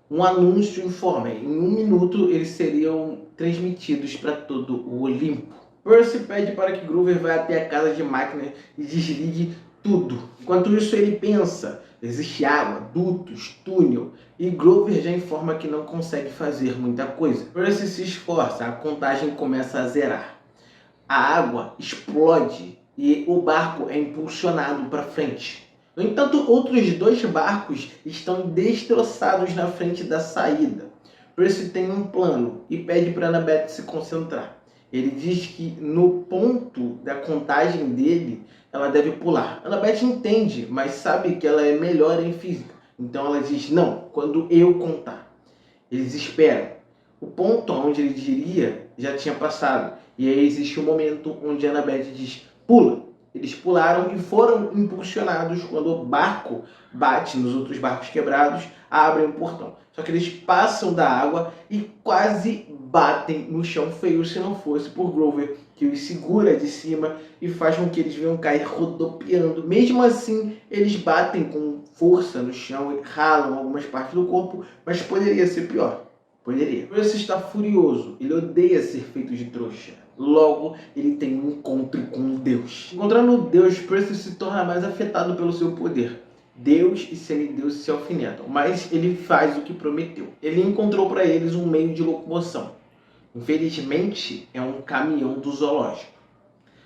Um anúncio informa, em 1 minuto eles seriam transmitidos para todo o Olimpo. Percy pede para que Grover vá até a casa de máquina e desligue tudo. Enquanto isso ele pensa, existe água, dutos, túnel, e Grover já informa que não consegue fazer muita coisa. Percy se esforça, a contagem começa a zerar. A água explode e o barco é impulsionado para frente. No entanto, outros 2 barcos estão destroçados na frente da saída. Percy tem um plano e pede para Annabeth se concentrar. Ele diz que no ponto da contagem dele, ela deve pular. Annabeth entende, mas sabe que ela é melhor em física. Então ela diz, não, quando eu contar. Eles esperam. O ponto onde ele diria já tinha passado. E aí existe um momento onde Annabeth diz, pula. Eles pularam e foram impulsionados quando o barco bate nos outros barcos quebrados, abrem um portão. Só que eles passam da água e quase batem no chão feio se não fosse por Grover, que os segura de cima e faz com que eles venham cair rodopiando. Mesmo assim, eles batem com força no chão e ralam algumas partes do corpo, mas poderia ser pior. Poderia. Percy está furioso, ele odeia ser feito de trouxa. Logo, ele tem um encontro com Deus. Encontrando Deus, Percy se torna mais afetado pelo seu poder. Deus e semideus se alfinetam, mas ele faz o que prometeu. Ele encontrou para eles um meio de locomoção. Infelizmente, é um caminhão do zoológico.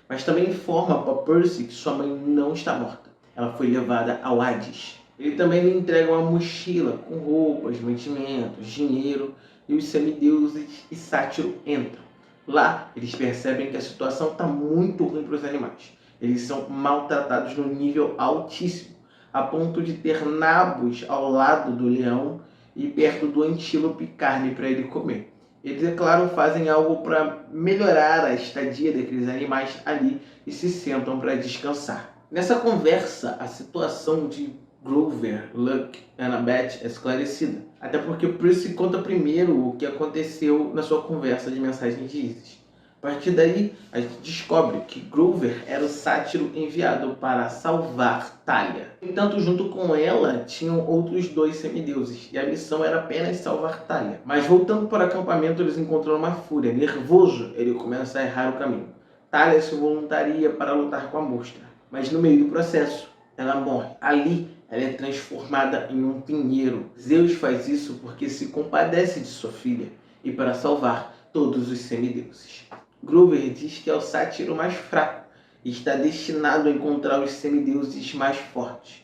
Mas também informa para Percy que sua mãe não está morta. Ela foi levada ao Hades. Ele também lhe entrega uma mochila com roupas, mantimentos, dinheiro, e os semideuses e Sátiro entram. Lá, eles percebem que a situação está muito ruim para os animais. Eles são maltratados num nível altíssimo, a ponto de ter nabos ao lado do leão e perto do antílope carne para ele comer. Eles, é claro, fazem algo para melhorar a estadia daqueles animais ali e se sentam para descansar. Nessa conversa, a situação de Grover, Luck e Annabeth é esclarecida. Até porque Percy conta primeiro o que aconteceu na sua conversa de mensagem de Isis. A partir daí, a gente descobre que Grover era o sátiro enviado para salvar Thalia. No entanto, junto com ela, tinham outros 2 semideuses, e a missão era apenas salvar Thalia. Mas voltando para o acampamento, eles encontram uma fúria. Nervoso, ele começa a errar o caminho. Thalia se voluntaria para lutar com a mostra, mas no meio do processo, ela morre. Ali, ela é transformada em um pinheiro. Zeus faz isso porque se compadece de sua filha e para salvar todos os semideuses. Grover diz que é o sátiro mais fraco e está destinado a encontrar os semideuses mais fortes.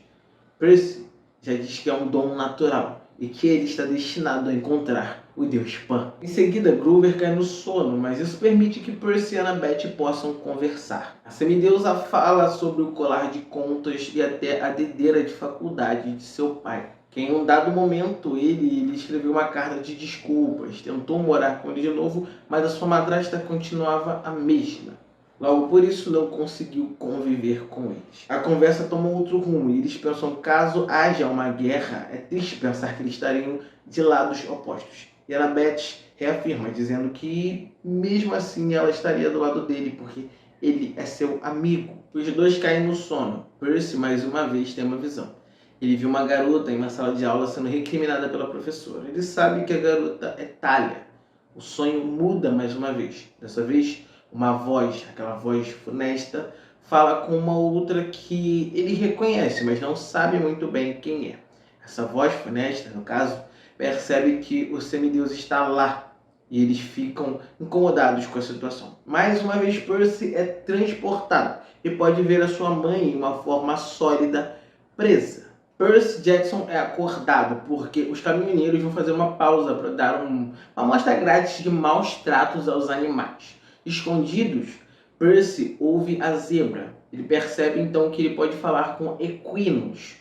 Percy já diz que é um dom natural e que ele está destinado a encontrar o deus Pan. Em seguida, Grover cai no sono, mas isso permite que Percy e Annabeth possam conversar. A semideusa fala sobre o colar de contas e até a dedeira de faculdade de seu pai. que em um dado momento ele escreveu uma carta de desculpas, tentou morar com ele de novo, mas a sua madrasta continuava a mesma. Logo por isso não conseguiu conviver com eles. A conversa tomou outro rumo e eles pensam, caso haja uma guerra, é triste pensar que eles estariam de lados opostos. E Annabeth reafirma, dizendo que mesmo assim ela estaria do lado dele, porque ele é seu amigo. Os dois caem no sono. Percy mais uma vez tem uma visão. Ele viu uma garota em uma sala de aula sendo recriminada pela professora. Ele sabe que a garota é Thalia. O sonho muda mais uma vez. Dessa vez, uma voz, aquela voz funesta, fala com uma outra que ele reconhece, mas não sabe muito bem quem é. Essa voz funesta, no caso, percebe que o semideus está lá e eles ficam incomodados com a situação. Mais uma vez, Percy é transportado e pode ver a sua mãe em uma forma sólida presa. Percy Jackson é acordado porque os caminhoneiros vão fazer uma pausa para dar uma amostra grátis de maus tratos aos animais. Escondidos, Percy ouve a zebra. Ele percebe então que ele pode falar com equinos.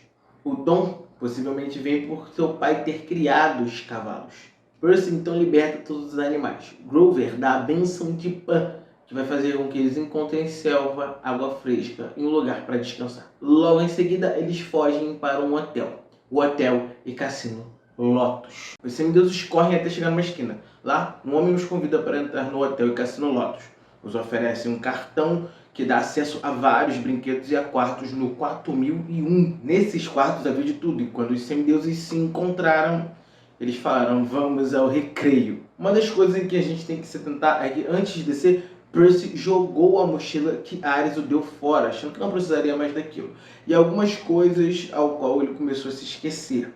O dom possivelmente vem por seu pai ter criado os cavalos. Percy então liberta todos os animais. Grover dá a bênção de Pan, que vai fazer com que eles encontrem selva, água fresca e um lugar para descansar. Logo em seguida, eles fogem para um hotel. O hotel e cassino Lotus. Os semideuses correm até chegar numa esquina. Lá, um homem os convida para entrar no hotel e cassino Lotus. Os oferece um cartão que dá acesso a vários brinquedos e a quartos no 4001. Nesses quartos havia de tudo, e quando os semideuses se encontraram, eles falaram, vamos ao recreio. Uma das coisas em que a gente tem que se atentar é que antes de descer, Percy jogou a mochila que Ares o deu fora, achando que não precisaria mais daquilo. E algumas coisas ao qual ele começou a se esquecer.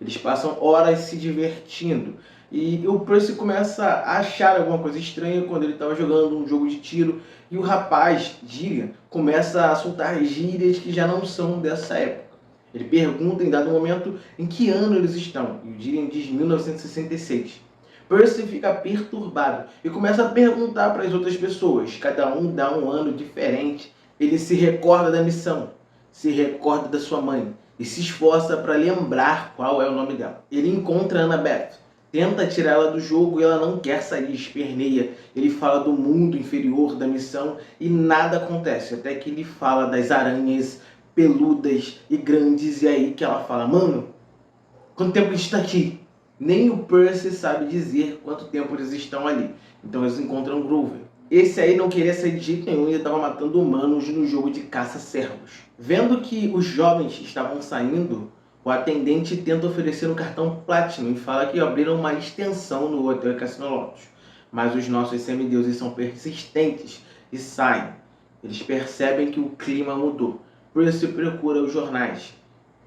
Eles passam horas se divertindo. E o Percy começa a achar alguma coisa estranha quando ele estava jogando um jogo de tiro. E o rapaz, Gillian, começa a soltar gírias que já não são dessa época. Ele pergunta em dado momento em que ano eles estão. E o Gillian diz 1966. Percy fica perturbado e começa a perguntar para as outras pessoas. Cada um dá um ano diferente. Ele se recorda da missão, se recorda da sua mãe e se esforça para lembrar qual é o nome dela. Ele encontra Annabeth, tenta tirá-la do jogo e ela não quer sair, esperneia. Ele fala do mundo inferior da missão e nada acontece, até que ele fala das aranhas peludas e grandes, e aí que ela fala, mano, quanto tempo a gente está aqui? Nem o Percy sabe dizer quanto tempo eles estão ali. Então eles encontram Grover. Esse aí não queria sair de jeito nenhum e estava matando humanos no jogo de caça-servos. Vendo que os jovens estavam saindo, o atendente tenta oferecer um cartão Platinum e fala que abriram uma extensão no Hotel Cassino Lotus. Mas os nossos semideuses são persistentes e saem. Eles percebem que o clima mudou. Percy procura os jornais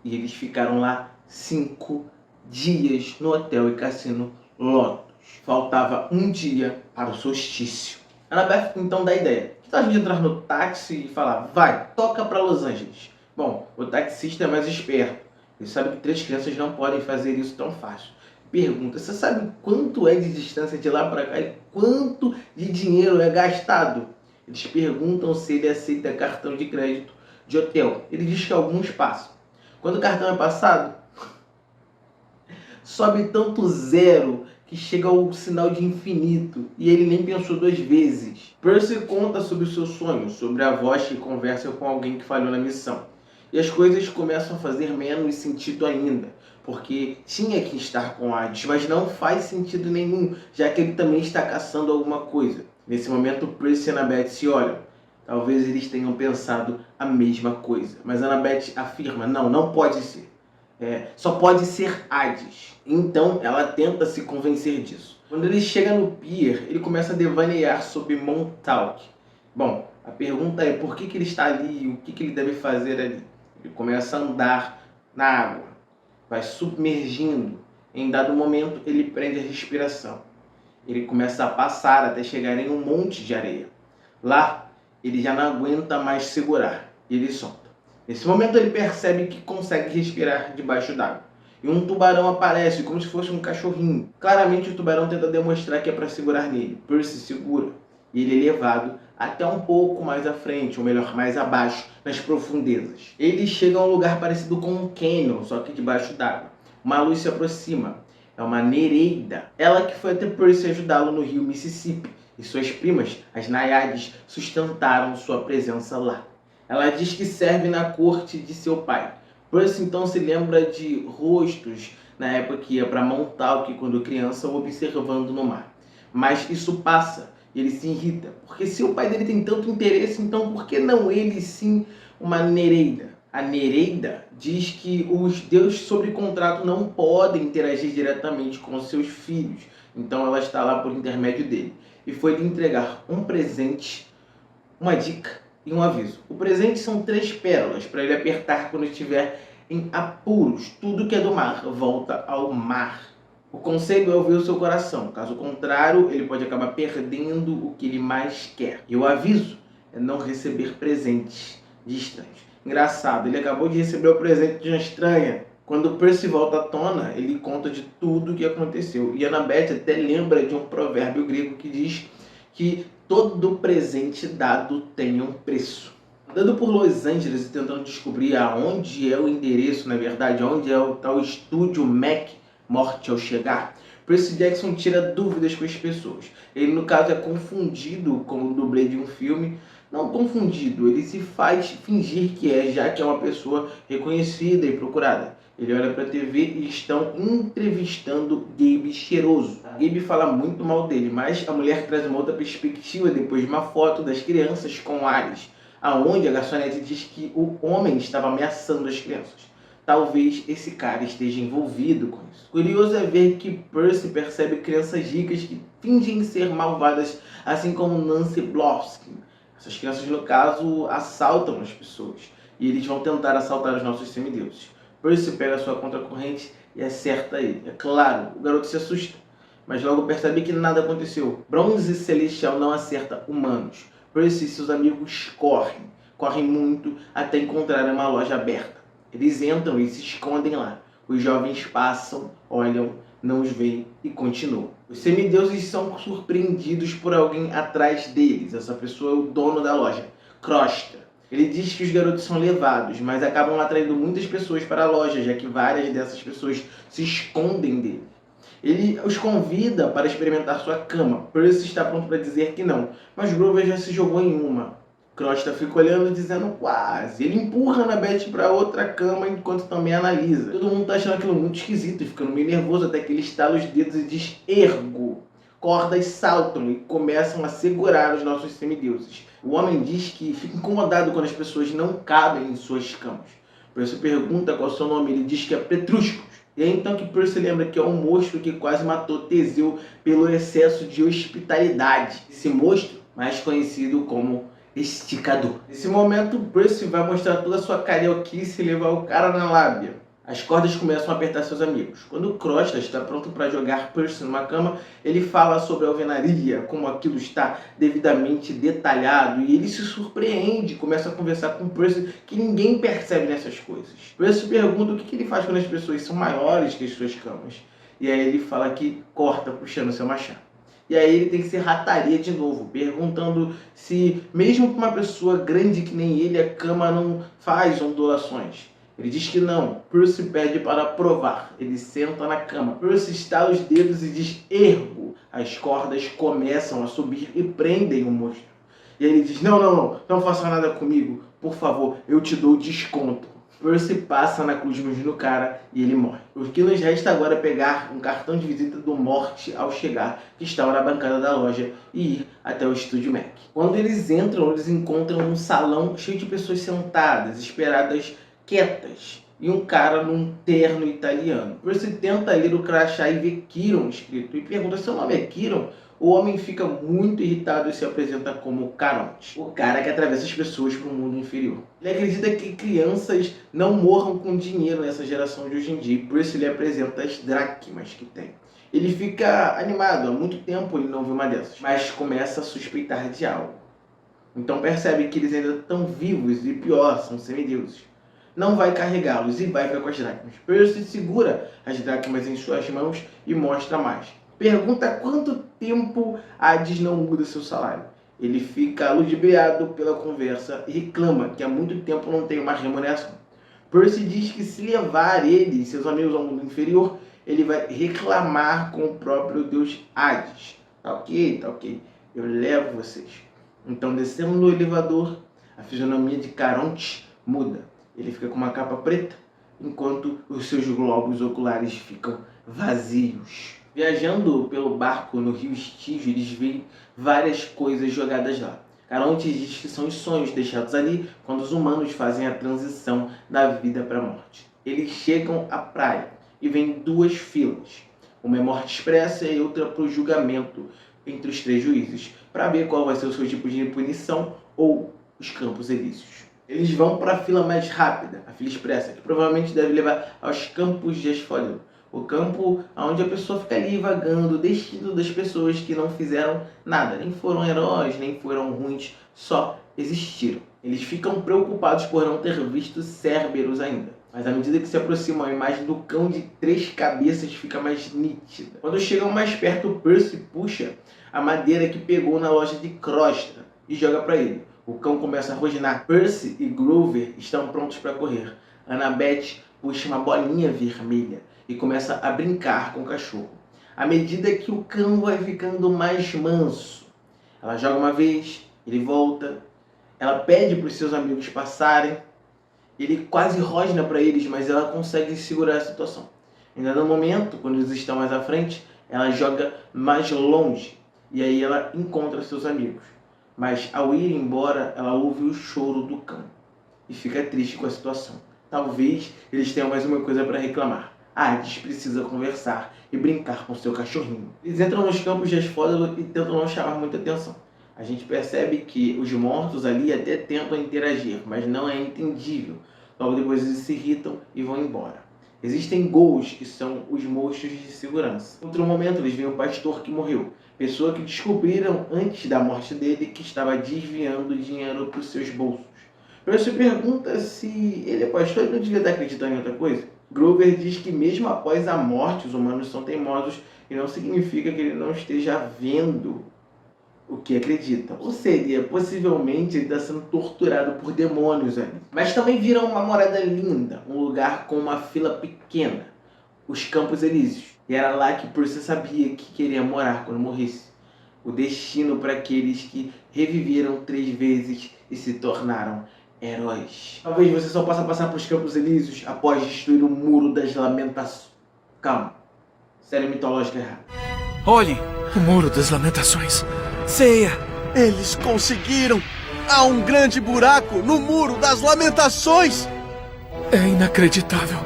e eles ficaram lá 5 dias no Hotel e Cassino Lotus. Faltava um dia para o solstício. Annabeth então dá a ideia. Que tal a gente entrar no táxi e falar, vai, toca para Los Angeles? Bom, o taxista é mais esperto. Ele sabe que 3 crianças não podem fazer isso tão fácil. Pergunta, você sabe quanto é de distância de lá para cá e quanto de dinheiro é gastado? Eles perguntam se ele aceita cartão de crédito de hotel. Ele diz que alguns passam. Quando o cartão é passado, sobe tanto zero que chega ao sinal de infinito e ele nem pensou 2 vezes. Percy conta sobre o seu sonho, sobre a voz que conversa com alguém que falhou na missão. E as coisas começam a fazer menos sentido ainda, porque tinha que estar com Hades, mas não faz sentido nenhum, já que ele também está caçando alguma coisa. Nesse momento, Percy e Annabeth se olham. Talvez eles tenham pensado a mesma coisa, mas Annabeth afirma, não pode ser. Só pode ser Hades. Então ela tenta se convencer disso. Quando ele chega no pier, ele começa a devanear sobre Montauk. Bom, a pergunta é por que ele está ali e o que ele deve fazer ali. Ele começa a andar na água, vai submergindo. Em dado momento ele prende a respiração. Ele começa a passar até chegar em um monte de areia. Lá ele já não aguenta mais segurar e ele solta. Nesse momento ele percebe que consegue respirar debaixo d'água. E um tubarão aparece como se fosse um cachorrinho. Claramente o tubarão tenta demonstrar que é para segurar nele. Percy segura. E ele é levado até um pouco mais à frente, ou melhor, mais abaixo, nas profundezas. Ele chega a um lugar parecido com um canyon, só que debaixo d'água. uma luz se aproxima. É uma Nereida. Ela que foi até Percy ajudá-lo no rio Mississippi. E suas primas, as Naiades, sustentaram sua presença lá. Ela diz que serve na corte de seu pai. Percy então se lembra de rostos na época que ia para Montauk quando criança, observando no mar. Mas isso passa e ele se irrita. Porque se o pai dele tem tanto interesse, então por que não ele sim uma Nereida? A Nereida diz que os deuses sob contrato não podem interagir diretamente com os seus filhos. Então ela está lá por intermédio dele. E foi lhe entregar um presente, uma dica e um aviso. O presente são 3 pérolas para ele apertar quando estiver em apuros. Tudo que é do mar volta ao mar. O conselho é ouvir o seu coração. Caso contrário, ele pode acabar perdendo o que ele mais quer. E o aviso é não receber presentes de estranhos. Engraçado, ele acabou de receber o presente de uma estranha. Quando Percy volta à tona, ele conta de tudo o que aconteceu. E Annabeth até lembra de um provérbio grego que diz que todo presente dado tem um preço. Andando por Los Angeles e tentando descobrir aonde é o endereço, na verdade, onde é o tal estúdio Mac, Morte ao Chegar, Percy Jackson tira dúvidas com as pessoas. Ele, no caso, é confundido com o dublê de um filme. Não confundido, ele se faz fingir que é, já que é uma pessoa reconhecida e procurada. Ele olha para a TV e estão entrevistando Gabe Cheiroso. Gabe fala muito mal dele, mas a mulher traz uma outra perspectiva depois de uma foto das crianças com Ares, aonde a garçonete diz que o homem estava ameaçando as crianças. Talvez esse cara esteja envolvido com isso. Curioso é ver que Percy percebe crianças ricas que fingem ser malvadas, assim como Nancy Blosky. Essas crianças, no caso, assaltam as pessoas. E eles vão tentar assaltar os nossos semideuses. Percy pega sua contracorrente e acerta ele. É claro, o garoto se assusta, mas logo percebe que nada aconteceu. Bronze Celestial não acerta humanos. Percy e seus amigos correm muito até encontrar uma loja aberta. Eles entram e se escondem lá. Os jovens passam, olham, não os veem e continuam. Os semideuses são surpreendidos por alguém atrás deles. Essa pessoa é o dono da loja, Crosta. Ele diz que os garotos são levados, mas acabam atraindo muitas pessoas para a loja, já que várias dessas pessoas se escondem dele. Ele os convida para experimentar sua cama. Percy está pronto para dizer que não, mas Grover já se jogou em uma. Crosta fica olhando dizendo quase. Ele empurra Annabeth para outra cama enquanto também analisa. Todo mundo está achando aquilo muito esquisito e ficando meio nervoso até que ele estala os dedos e diz ergo. Cordas saltam e começam a segurar os nossos semideuses. O homem diz que fica incomodado quando as pessoas não cabem em suas camas. Percy pergunta qual é o seu nome, ele diz que é Petruscus. E é então que Percy lembra que é um monstro que quase matou Teseu pelo excesso de hospitalidade. Esse monstro, mais conhecido como Esticador. Nesse momento, Percy vai mostrar toda a sua carioquice e levar o cara na lábia. As cordas começam a apertar seus amigos. Quando Crosta está pronto para jogar Percy numa cama, ele fala sobre a alvenaria, como aquilo está devidamente detalhado, e ele se surpreende, começa a conversar com Percy que ninguém percebe nessas coisas. Percy pergunta o que ele faz quando as pessoas são maiores que as suas camas. E aí ele fala que corta puxando seu machado. E aí ele tem que ser rataria de novo, perguntando se, mesmo com uma pessoa grande que nem ele, a cama não faz ondulações. Ele diz que não. Percy pede para provar. Ele senta na cama. Percy estala os dedos e diz ergo. As cordas começam a subir e prendem o monstro. E aí ele diz, não faça nada comigo. Por favor, eu te dou desconto. Percy passa na cruz no cara e ele morre. O que nos resta agora é pegar um cartão de visita do Morte ao chegar, que estava na bancada da loja, e ir até o estúdio Mac. Quando eles entram, eles encontram um salão cheio de pessoas sentadas, esperadas quietas, e um cara num terno italiano. Percy tenta ler o crachá e vê Chiron escrito, e pergunta se seu nome é Chiron. O homem fica muito irritado e se apresenta como Caronte, o cara que atravessa as pessoas para o mundo inferior. Ele acredita que crianças não morram com dinheiro nessa geração de hoje em dia, e Percy lhe apresenta as dracmas que tem. Ele fica animado, há muito tempo ele não viu uma dessas, mas começa a suspeitar de algo. Então percebe que eles ainda estão vivos e pior, são semideuses. Não vai carregá-los e vai ficar com as dracmas. Percy segura as dracmas em suas mãos e mostra mais. Pergunta quanto tempo Hades não muda seu salário. Ele fica ludibriado pela conversa e reclama que há muito tempo não tem uma remuneração. Percy diz que se levar ele e seus amigos ao mundo inferior, ele vai reclamar com o próprio deus Hades. Tá ok, eu levo vocês. Então, descendo no elevador, a fisionomia de Caronte muda. Ele fica com uma capa preta, enquanto os seus globos oculares ficam vazios. Viajando pelo barco no rio Estígio, eles veem várias coisas jogadas lá. Caronte diz que são os sonhos deixados ali quando os humanos fazem a transição da vida para a morte. Eles chegam à praia e veem duas filas. Uma é morte expressa e outra para o julgamento entre os 3 juízes, para ver qual vai ser o seu tipo de punição ou os Campos Elíseos. Eles vão para a fila mais rápida, a fila expressa, que provavelmente deve levar aos Campos de Asfodelo. O campo onde a pessoa fica ali vagando, o destino das pessoas que não fizeram nada, nem foram heróis, nem foram ruins, só existiram. Eles ficam preocupados por não ter visto Cerberus ainda. Mas à medida que se aproximam, a imagem do cão de 3 cabeças fica mais nítida. Quando chegam mais perto, Percy puxa a madeira que pegou na loja de Crostra e joga para ele. O cão começa a rosnar. Percy e Grover estão prontos para correr. Annabeth puxa uma bolinha vermelha e começa a brincar com o cachorro. À medida que o cão vai ficando mais manso, ela joga uma vez, ele volta, ela pede para os seus amigos passarem, ele quase rosna para eles, mas ela consegue segurar a situação. Em dado momento, quando eles estão mais à frente, ela joga mais longe e aí ela encontra seus amigos. Mas ao ir embora, ela ouve o choro do cão e fica triste com a situação. Talvez eles tenham mais uma coisa para reclamar. Hades precisa conversar e brincar com seu cachorrinho. Eles entram nos Campos de Asfodelo e tentam não chamar muita atenção. A gente percebe que os mortos ali até tentam interagir, mas não é entendível. Logo depois eles se irritam e vão embora. Existem ghouls, que são os monstros de segurança. Em outro momento eles veem o pastor que morreu. Pessoa que descobriram antes da morte dele que estava desviando dinheiro para os seus bolsos. Percy pergunta se ele é pastor e não devia estar acreditando em outra coisa. Grover diz que mesmo após a morte os humanos são teimosos e não significa que ele não esteja vendo o que acredita. Ou seria, possivelmente, ele está sendo torturado por demônios ali. Mas também viram uma morada linda, um lugar com uma fila pequena, os Campos Elíseos. E era lá que Percy sabia que queria morar quando morresse. O destino para aqueles que reviveram 3 vezes e se tornaram heróis. Talvez você só possa passar para os Campos Elíseos após destruir o Muro das Lamentações. Calma. Série mitológica errada. Olhem, o Muro das Lamentações. Ceia! Eles conseguiram! Há um grande buraco no Muro das Lamentações! É inacreditável.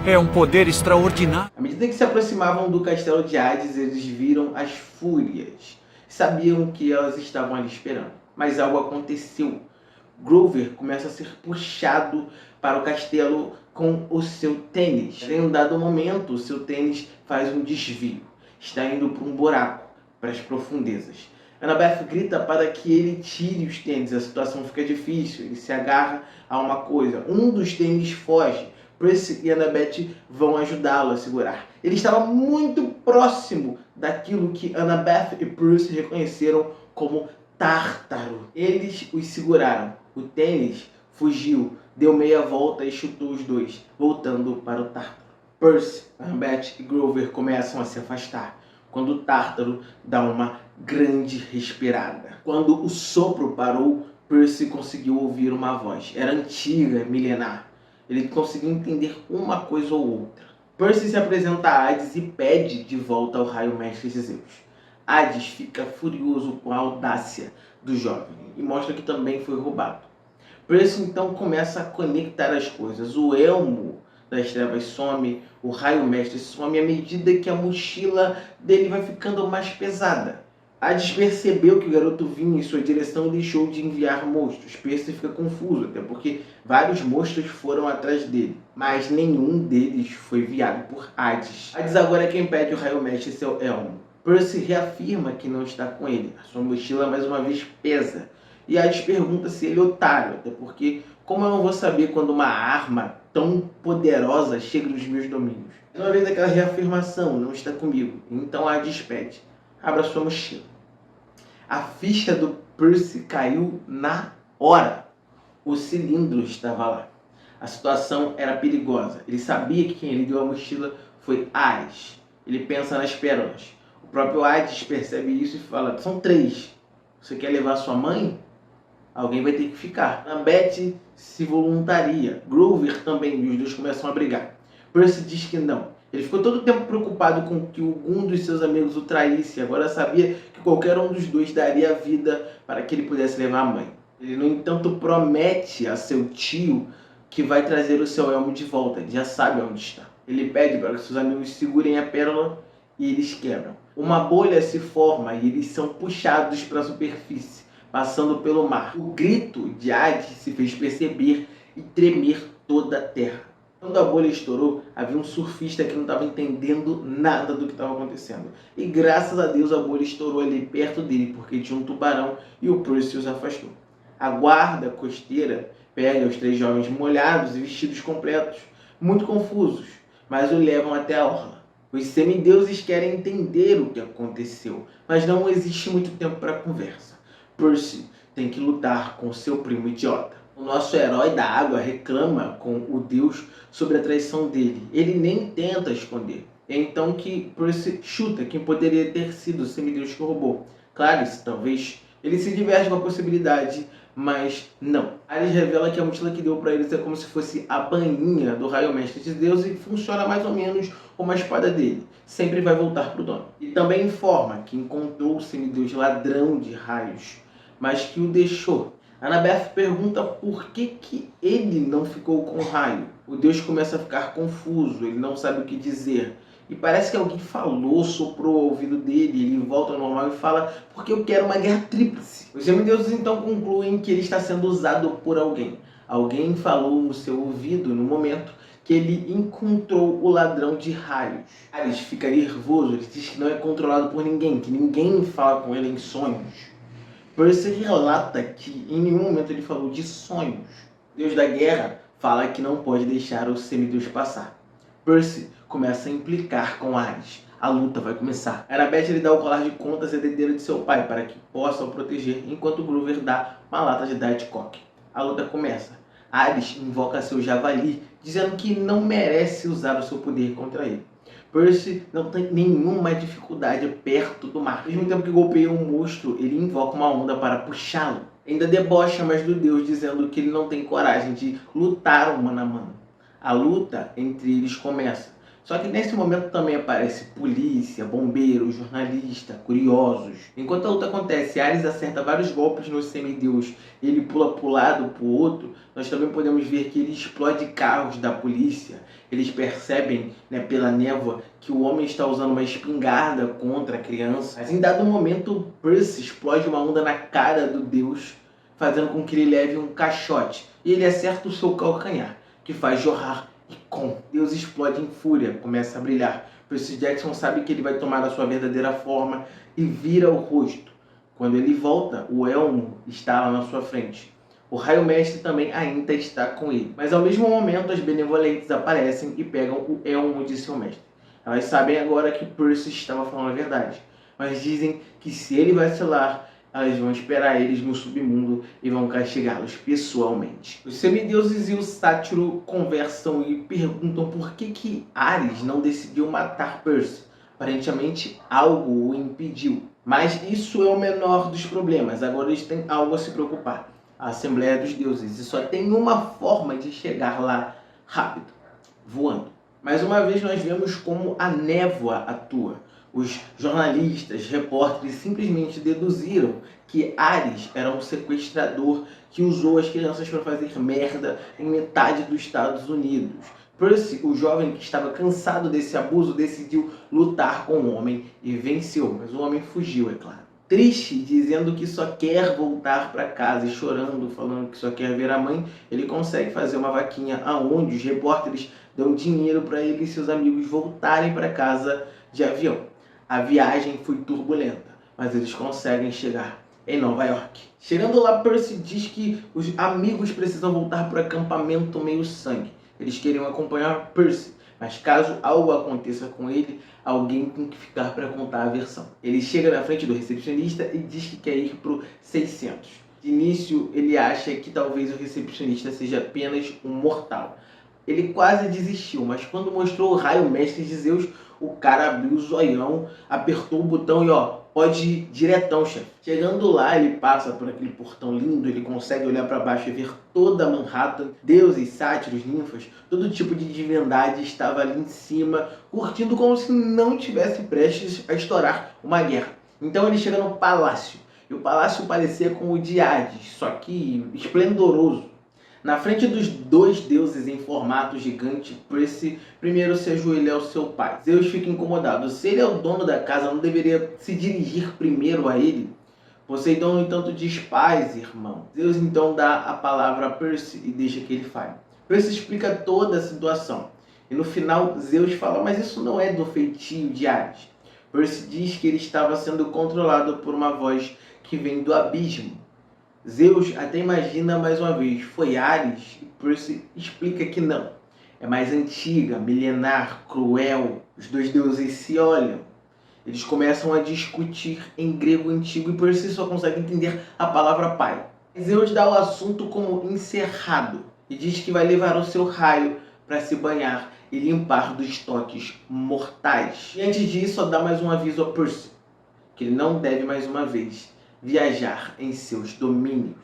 É um poder extraordinário. À medida que se aproximavam do castelo de Hades, eles viram as fúrias. Sabiam que elas estavam ali esperando. Mas algo aconteceu. Grover começa a ser puxado para o castelo com o seu tênis. Em um dado momento, o seu tênis faz um desvio. Está indo para um buraco, para as profundezas. Annabeth grita para que ele tire os tênis. A situação fica difícil. Ele se agarra a uma coisa. Um dos tênis foge. Percy e Annabeth vão ajudá-lo a segurar. Ele estava muito próximo daquilo que Annabeth e Percy reconheceram como Tártaro. Eles os seguraram. O tênis fugiu, deu meia volta e chutou os dois, voltando para o Tártaro. Percy, Annabeth e Grover começam a se afastar, quando o Tártaro dá uma grande respirada. Quando o sopro parou, Percy conseguiu ouvir uma voz. Era antiga, milenar. Ele conseguiu entender uma coisa ou outra. Percy se apresenta a Hades e pede de volta ao Raio Mestre de Zeus. Hades fica furioso com a audácia do jovem e mostra que também foi roubado. Percy então começa a conectar as coisas. O elmo das trevas some, o Raio Mestre some à medida que a mochila dele vai ficando mais pesada. Hades percebeu que o garoto vinha em sua direção e deixou de enviar monstros. Percy fica confuso, até porque vários monstros foram atrás dele, mas nenhum deles foi enviado por Hades. Hades agora é quem pede o Raio Mestre seu elmo. Percy reafirma que não está com ele. A sua mochila mais uma vez pesa. E Hades pergunta se ele é otário, até porque como eu não vou saber quando uma arma tão poderosa chega nos meus domínios? Uma vez aquela reafirmação, não está comigo. Então Hades pede, abra sua mochila. A ficha do Percy caiu na hora. O cilindro estava lá. A situação era perigosa. Ele sabia que quem lhe deu a mochila foi Ares. Ele pensa nas pérolas. O próprio Hades percebe isso e fala: são 3. Você quer levar sua mãe? Alguém vai ter que ficar. Annabeth se voluntaria. Grover também, e os dois começam a brigar. Percy diz que não. Ele ficou todo o tempo preocupado com que algum dos seus amigos o traísse. Agora sabia que qualquer um dos dois daria a vida para que ele pudesse levar a mãe. Ele, no entanto, promete a seu tio que vai trazer o seu elmo de volta. Ele já sabe onde está. Ele pede para que seus amigos segurem a pérola e eles quebram. Uma bolha se forma e eles são puxados para a superfície, passando pelo mar. O grito de Hades se fez perceber e tremer toda a terra. Quando a bolha estourou, havia um surfista que não estava entendendo nada do que estava acontecendo. E graças a Deus a bolha estourou ali perto dele, porque tinha um tubarão e o Percy os afastou. A guarda costeira pega os 3 jovens molhados e vestidos completos, muito confusos, mas o levam até a orla. Os semideuses querem entender o que aconteceu, mas não existe muito tempo para conversa. Percy tem que lutar com seu primo idiota. O nosso herói da água reclama com o deus sobre a traição dele. Ele nem tenta esconder. É então que Percy chuta quem poderia ter sido o semideus que roubou. Clarice, talvez. Ele se diverte com a possibilidade, mas não. Ares revela que a mochila que deu para eles é como se fosse a bainha do raio mestre de Deus e funciona mais ou menos como a espada dele. Sempre vai voltar para o dono. E também informa que encontrou o semideus ladrão de raios, mas que o deixou. Annabeth pergunta por que ele não ficou com o raio. O deus começa a ficar confuso, ele não sabe o que dizer. E parece que alguém falou, soprou ao ouvido dele, ele volta ao normal e fala: porque eu quero uma guerra tríplice. Os semideuses então concluem que ele está sendo usado por alguém. Alguém falou no seu ouvido no momento que ele encontrou o ladrão de raios. Ares fica nervoso, ele diz que não é controlado por ninguém, que ninguém fala com ele em sonhos. Percy relata que em nenhum momento ele falou de sonhos. Deus da guerra fala que não pode deixar o semideus passar. Percy começa a implicar com Ares. A luta vai começar. Annabeth lhe dá o colar de contas e a dedeira de seu pai para que possa o proteger, enquanto Grover dá uma lata de Diet Coke. A luta começa. Ares invoca seu javali, dizendo que não merece usar o seu poder contra ele. Percy não tem nenhuma dificuldade perto do mar. Ao mesmo tempo que golpeia um monstro, ele invoca uma onda para puxá-lo. Ainda debocha mais do deus, dizendo que ele não tem coragem de lutar mano a mano. A luta entre eles começa. Só que nesse momento também aparece polícia, bombeiro, jornalista, curiosos. Enquanto a luta acontece, Ares acerta vários golpes no semideus e ele pula para um lado, para o outro. Nós também podemos ver que ele explode carros da polícia. Eles percebem, pela névoa, que o homem está usando uma espingarda contra a criança. Mas em dado momento, Percy explode uma onda na cara do deus, fazendo com que ele leve um caixote. E ele acerta o seu calcanhar, que faz jorrar. E Deus explode em fúria, começa a brilhar. Percy Jackson sabe que ele vai tomar a sua verdadeira forma e vira o rosto. Quando ele volta, o elmo está lá na sua frente. O raio mestre também ainda está com ele. Mas ao mesmo momento, as benevolentes aparecem e pegam o elmo de seu mestre. Elas sabem agora que Percy estava falando a verdade, mas dizem que se ele vacilar, elas vão esperar eles no submundo e vão castigá-los pessoalmente. Os semideuses e o sátiro conversam e perguntam por que Ares não decidiu matar Percy. Aparentemente algo o impediu. Mas isso é o menor dos problemas. Agora eles têm algo a se preocupar. A Assembleia dos Deuses. E só tem uma forma de chegar lá rápido. Voando. Mais uma vez nós vemos como a névoa atua. Os jornalistas, repórteres simplesmente deduziram que Ares era um sequestrador que usou as crianças para fazer merda em metade dos Estados Unidos. Percy, o jovem que estava cansado desse abuso, decidiu lutar com o homem e venceu, mas o homem fugiu, é claro. Triste, dizendo que só quer voltar para casa e chorando, falando que só quer ver a mãe, ele consegue fazer uma vaquinha aonde os repórteres dão dinheiro para ele e seus amigos voltarem para casa de avião. A viagem foi turbulenta, mas eles conseguem chegar em Nova York. Chegando lá, Percy diz que os amigos precisam voltar para o acampamento meio sangue. Eles queriam acompanhar Percy, mas caso algo aconteça com ele, alguém tem que ficar para contar a versão. Ele chega na frente do recepcionista e diz que quer ir para o 600. De início, ele acha que talvez o recepcionista seja apenas um mortal. Ele quase desistiu, mas quando mostrou o raio mestre de Zeus, o cara abriu o zoião, apertou o botão e pode ir diretão, chefe. Chegando lá, ele passa por aquele portão lindo, ele consegue olhar para baixo e ver toda Manhattan, deuses, sátiros, ninfas, todo tipo de divindade estava ali em cima, curtindo como se não tivesse prestes a estourar uma guerra. Então ele chega no palácio, e o palácio parecia com o de Hades, só que esplendoroso. Na frente dos dois deuses em formato gigante, Percy primeiro se ajoelha ao seu pai. Zeus fica incomodado. Se ele é o dono da casa, não deveria se dirigir primeiro a ele? Poseidon, no entanto, diz paz, irmão. Zeus então dá a palavra a Percy e deixa que ele fale. Percy explica toda a situação. E no final, Zeus fala, mas isso não é do feitio de Hades. Percy diz que ele estava sendo controlado por uma voz que vem do abismo. Zeus até imagina mais uma vez, foi Ares? E Percy explica que não. É mais antiga, milenar, cruel. Os dois deuses se olham. Eles começam a discutir em grego antigo e Percy só consegue entender a palavra pai. Zeus dá o assunto como encerrado e diz que vai levar o seu raio para se banhar e limpar dos toques mortais. E antes disso, só dá mais um aviso a Percy, que ele não deve mais uma vez viajar em seus domínios.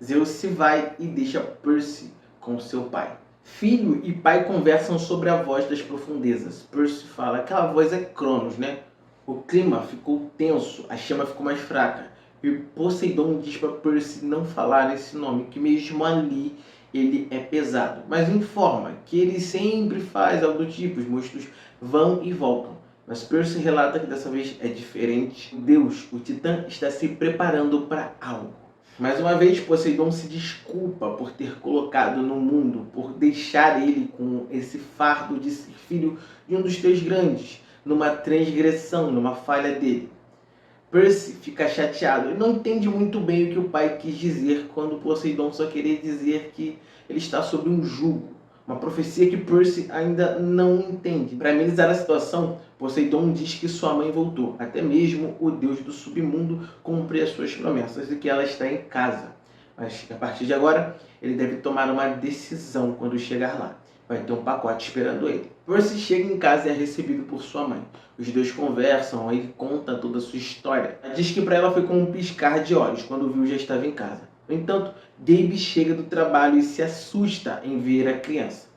Zeus se vai e deixa Percy com seu pai. Filho e pai conversam sobre a voz das profundezas. Percy fala, aquela voz é Cronos, né? O clima ficou tenso, a chama ficou mais fraca. E Poseidon diz para Percy não falar esse nome, que mesmo ali ele é pesado. Mas informa que ele sempre faz algo do tipo, os monstros vão e voltam. Mas Percy relata que dessa vez é diferente. Deus, o Titã, está se preparando para algo. Mais uma vez, Poseidon se desculpa por ter colocado no mundo, por deixar ele com esse fardo de ser filho de um dos três grandes, numa transgressão, numa falha dele. Percy fica chateado e não entende muito bem o que o pai quis dizer quando Poseidon só queria dizer que ele está sob um jugo. Uma profecia que Percy ainda não entende. Para amenizar a situação, Poseidon diz que sua mãe voltou. Até mesmo o deus do submundo cumpre as suas promessas e que ela está em casa. Mas a partir de agora, ele deve tomar uma decisão quando chegar lá. Vai ter um pacote esperando ele. Percy chega em casa e é recebido por sua mãe. Os dois conversam, ele conta toda a sua história. Ela diz que para ela foi como um piscar de olhos quando viu já estava em casa. No entanto, Gabe chega do trabalho e se assusta em ver a criança.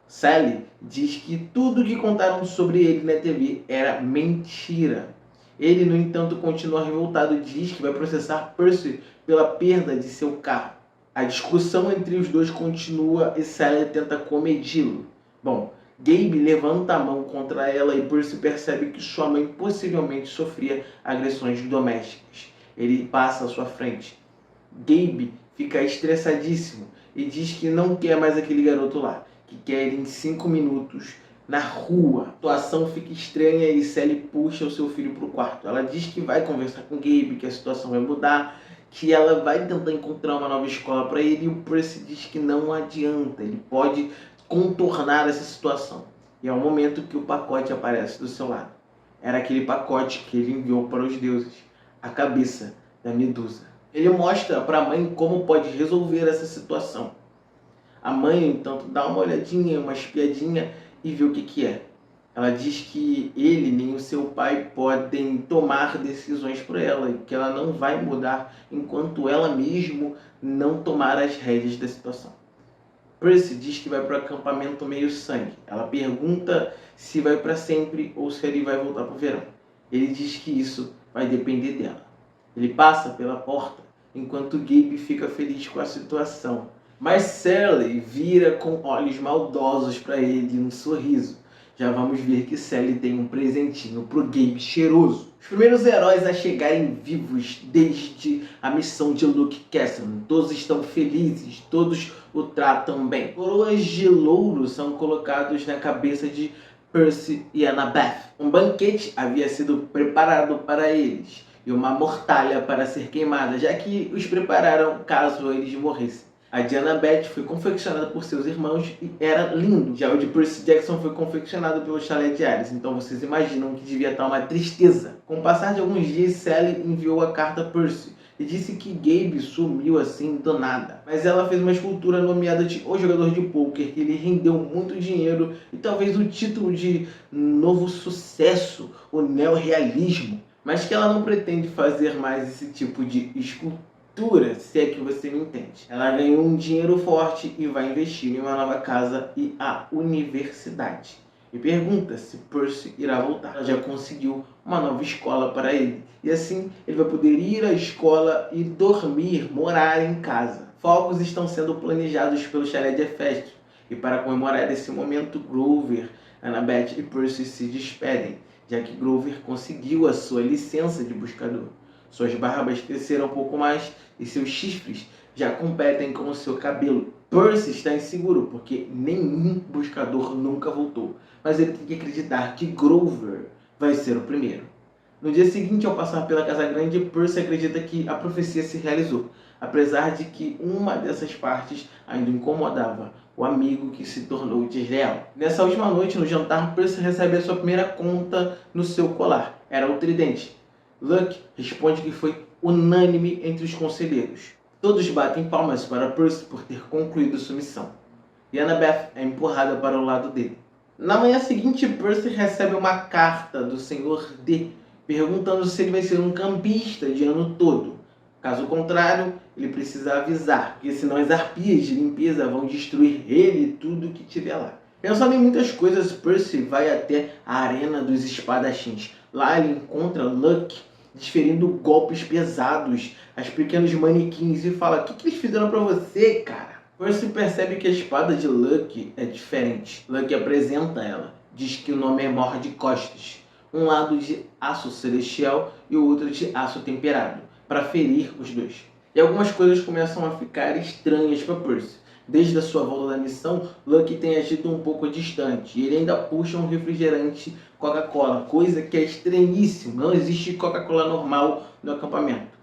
Sally diz que tudo que contaram sobre ele na TV era mentira. Ele, no entanto, continua revoltado e diz que vai processar Percy pela perda de seu carro. A discussão entre os dois continua e Sally tenta comedi-lo. Bom, Gabe levanta a mão contra ela e Percy percebe que sua mãe possivelmente sofria agressões domésticas. Ele passa à sua frente. Gabe fica estressadíssimo e diz que não quer mais aquele garoto lá, que quer ir em 5 minutos na rua. A situação fica estranha e Sally puxa o seu filho para o quarto. Ela diz que vai conversar com Gabe, que a situação vai mudar, que ela vai tentar encontrar uma nova escola para ele, e o Percy diz que não adianta, ele pode contornar essa situação. E é o momento que o pacote aparece do seu lado. Era aquele pacote que ele enviou para os deuses, a cabeça da Medusa. Ele mostra para a mãe como pode resolver essa situação. A mãe, então, dá uma olhadinha, uma espiadinha e vê o que é. Ela diz que ele nem o seu pai podem tomar decisões por ela e que ela não vai mudar enquanto ela mesmo não tomar as rédeas da situação. Percy diz que vai para o acampamento meio-sangue. Ela pergunta se vai para sempre ou se ele vai voltar para o verão. Ele diz que isso vai depender dela. Ele passa pela porta enquanto Gabe fica feliz com a situação. Mas Sally vira com olhos maldosos para ele e um sorriso. Já vamos ver que Sally tem um presentinho pro Gabe cheiroso. Os primeiros heróis a chegarem vivos desde a missão de Luke Castleman. Todos estão felizes, todos o tratam bem. Coroas de louro são colocados na cabeça de Percy e Annabeth. Um banquete havia sido preparado para eles e uma mortalha para ser queimada, já que os prepararam caso eles morressem. A de Annabeth foi confeccionada por seus irmãos e era lindo. Já o de Percy Jackson foi confeccionado pelo chalé de Ares. Então vocês imaginam que devia estar uma tristeza. Com o passar de alguns dias, Sally enviou a carta a Percy, e disse que Gabe sumiu assim do nada. Mas ela fez uma escultura nomeada de O Jogador de Pôquer, que ele rendeu muito dinheiro e talvez o título de novo sucesso, o neorrealismo. Mas que ela não pretende fazer mais esse tipo de escultura, se é que você me entende. Ela ganhou um dinheiro forte e vai investir em uma nova casa e a universidade. E pergunta se Percy irá voltar. Ela já conseguiu uma nova escola para ele. E assim ele vai poder ir à escola e dormir, morar em casa. Fogos estão sendo planejados pelo chalé de Hefesto. E para comemorar esse momento, Grover, Annabeth e Percy se despedem, já que Grover conseguiu a sua licença de buscador. Suas barbas cresceram um pouco mais e seus chifres já competem com o seu cabelo. Percy está inseguro porque nenhum buscador nunca voltou, mas ele tem que acreditar que Grover vai ser o primeiro. No dia seguinte, ao passar pela Casa Grande, Percy acredita que a profecia se realizou, apesar de que uma dessas partes ainda incomodava o amigo que se tornou desleal. Nessa última noite, no jantar, Percy recebe a sua primeira conta no seu colar. Era o tridente. Luck responde que foi unânime entre os conselheiros. Todos batem palmas para Percy por ter concluído sua missão. E Annabeth é empurrada para o lado dele. Na manhã seguinte, Percy recebe uma carta do Sr. D, perguntando se ele vai ser um campista de ano todo. Caso contrário, ele precisa avisar, porque senão as arpias de limpeza vão destruir ele e tudo que tiver lá. Pensando em muitas coisas, Percy vai até a Arena dos Espadachins. Lá ele encontra Luck desferindo golpes pesados aos pequenos manequins e fala: "O que eles fizeram pra você, cara?" Percy percebe que a espada de Luck é diferente. Luck apresenta ela. Diz que o nome é Mordecostes. Um lado de aço celestial e o outro de aço temperado, para ferir os dois. E algumas coisas começam a ficar estranhas para Percy. Desde a sua volta da missão, Luck tem agido um pouco distante. E ele ainda puxa um refrigerante Coca-Cola, coisa que é estranhíssima. Não existe Coca-Cola normal no acampamento.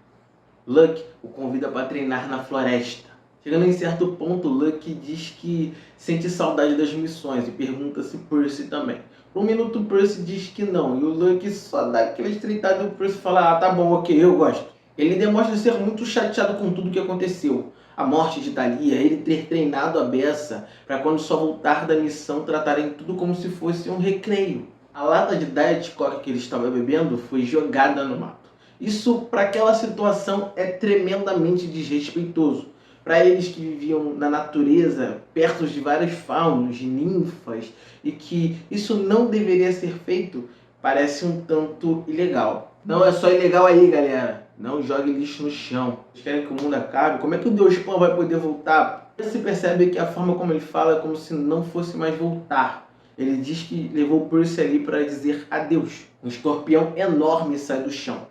Luck o convida para treinar na floresta. Chegando em certo ponto, Luck diz que sente saudade das missões e pergunta se Percy também. Por um minuto, Percy diz que não, e o Luck só dá aquela estreitada e o Percy fala: "Ah, tá bom, ok, eu gosto." Ele demonstra ser muito chateado com tudo que aconteceu. A morte de Thalia, ele ter treinado a beça para quando só voltar da missão tratarem tudo como se fosse um recreio. A lata de Diet Coke que ele estava bebendo foi jogada no mato. Isso, para aquela situação, é tremendamente desrespeitoso. Para eles que viviam na natureza, perto de vários faunos, ninfas, e que isso não deveria ser feito, parece um tanto ilegal. Não é só ilegal aí, galera. Não jogue lixo no chão. Vocês querem que o mundo acabe? Como é que o Deus Pan vai poder voltar? Você percebe que a forma como ele fala é como se não fosse mais voltar. Ele diz que levou Percy ali para dizer adeus. Um escorpião enorme sai do chão.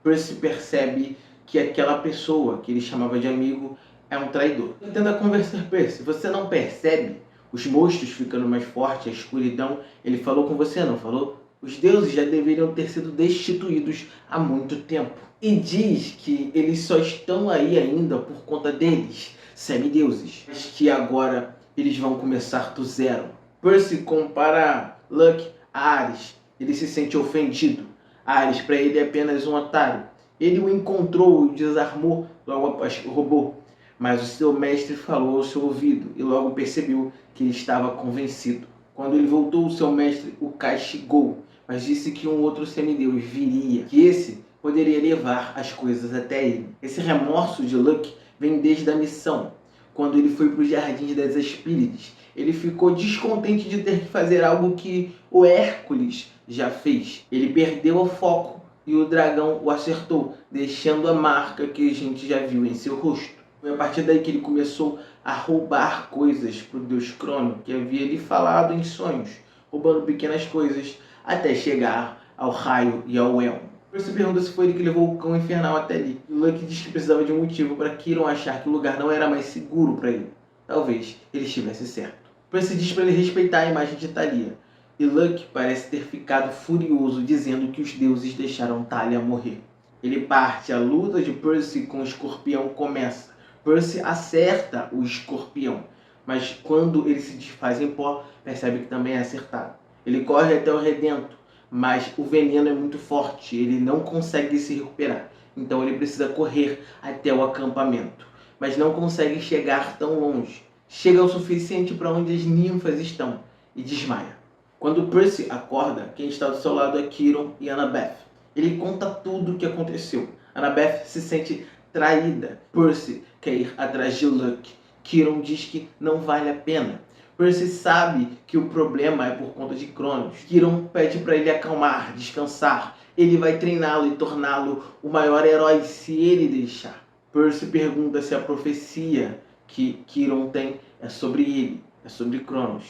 Percy percebe que aquela pessoa que ele chamava de amigo é um traidor. Ele tenta conversar: "Percy, você não percebe? Os monstros ficando mais fortes, a escuridão. Ele falou com você, não falou? Os deuses já deveriam ter sido destituídos há muito tempo." E diz que eles só estão aí ainda por conta deles, semideuses. Mas que agora eles vão começar do zero. Percy compara Luck a Ares. Ele se sente ofendido. Ares para ele é apenas um otário. Ele o encontrou e o desarmou logo após que o roubou. Mas o seu mestre falou ao seu ouvido e logo percebeu que ele estava convencido. Quando ele voltou, o seu mestre o castigou, mas disse que um outro semideus viria, que esse poderia levar as coisas até ele. Esse remorso de Luck vem desde a missão. Quando ele foi para os Jardins das Hespílides, ele ficou descontente de ter que fazer algo que o Hércules já fez. Ele perdeu o foco e o dragão o acertou, deixando a marca que a gente já viu em seu rosto. Foi a partir daí que ele começou a roubar coisas para o deus Crono, que havia lhe falado em sonhos, roubando pequenas coisas até chegar ao raio e ao elmo. Percy pergunta se foi ele que levou o cão infernal até ali. E Luck diz que precisava de um motivo para Quirrell achar que o lugar não era mais seguro para ele. Talvez ele estivesse certo. Percy diz para ele respeitar a imagem de Thalia. E Luck parece ter ficado furioso, dizendo que os deuses deixaram Thalia morrer. Ele parte, a luta de Percy com o escorpião começa. Percy acerta o escorpião, mas quando ele se desfaz em pó, percebe que também é acertado. Ele corre até o redento, mas o veneno é muito forte, ele não consegue se recuperar. então ele precisa correr até o acampamento, mas não consegue chegar tão longe. Chega o suficiente para onde as ninfas estão e desmaia. Quando Percy acorda, quem está do seu lado é Quirrell e Annabeth. Ele conta tudo o que aconteceu. Annabeth se sente traída. Percy quer ir atrás de Luke. Quirrell diz que não vale a pena. Percy sabe que o problema é por conta de Cronos. Quirrell pede para ele acalmar, descansar. Ele vai treiná-lo e torná-lo o maior herói se ele deixar. Percy pergunta se a profecia que Quirrell tem é sobre ele, é sobre Cronos.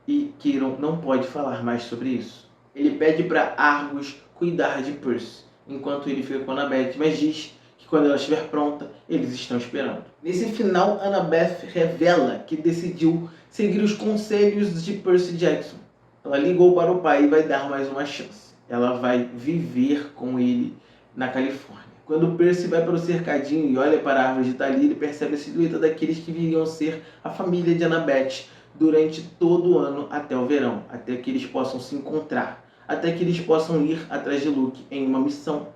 E Quirrell não pode falar mais sobre isso. Ele pede para Argus cuidar de Percy, enquanto ele fica com Annabeth, mas diz que quando ela estiver pronta, eles estão esperando. Nesse final, Annabeth revela que decidiu seguir os conselhos de Percy Jackson. Ela ligou para o pai e vai dar mais uma chance. Ela vai viver com ele na Califórnia. Quando Percy vai para o cercadinho e olha para a árvore de Tali, ele percebe a silhueta daqueles que viriam ser a família de Annabeth durante todo o ano até o verão, até que eles possam se encontrar, até que eles possam ir atrás de Luke em uma missão,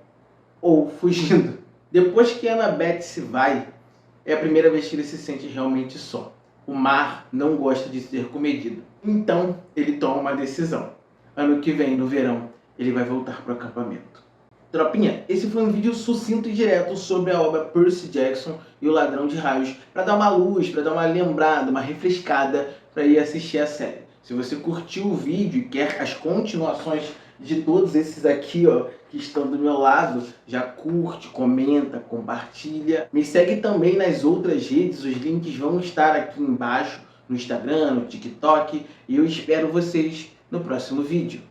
ou fugindo. Depois que Annabeth se vai, é a primeira vez que ele se sente realmente só. O mar não gosta de ser comedido. Então, ele toma uma decisão. Ano que vem, no verão, ele vai voltar para o acampamento. Tropinha, esse foi um vídeo sucinto e direto sobre a obra Percy Jackson e o Ladrão de Raios, para dar uma luz, para dar uma lembrada, uma refrescada, para ir assistir a série. Se você curtiu o vídeo e quer as continuações de todos esses aqui, ó, que estão do meu lado, já curte, comenta, compartilha. Me segue também nas outras redes, os links vão estar aqui embaixo, no Instagram, no TikTok, e eu espero vocês no próximo vídeo.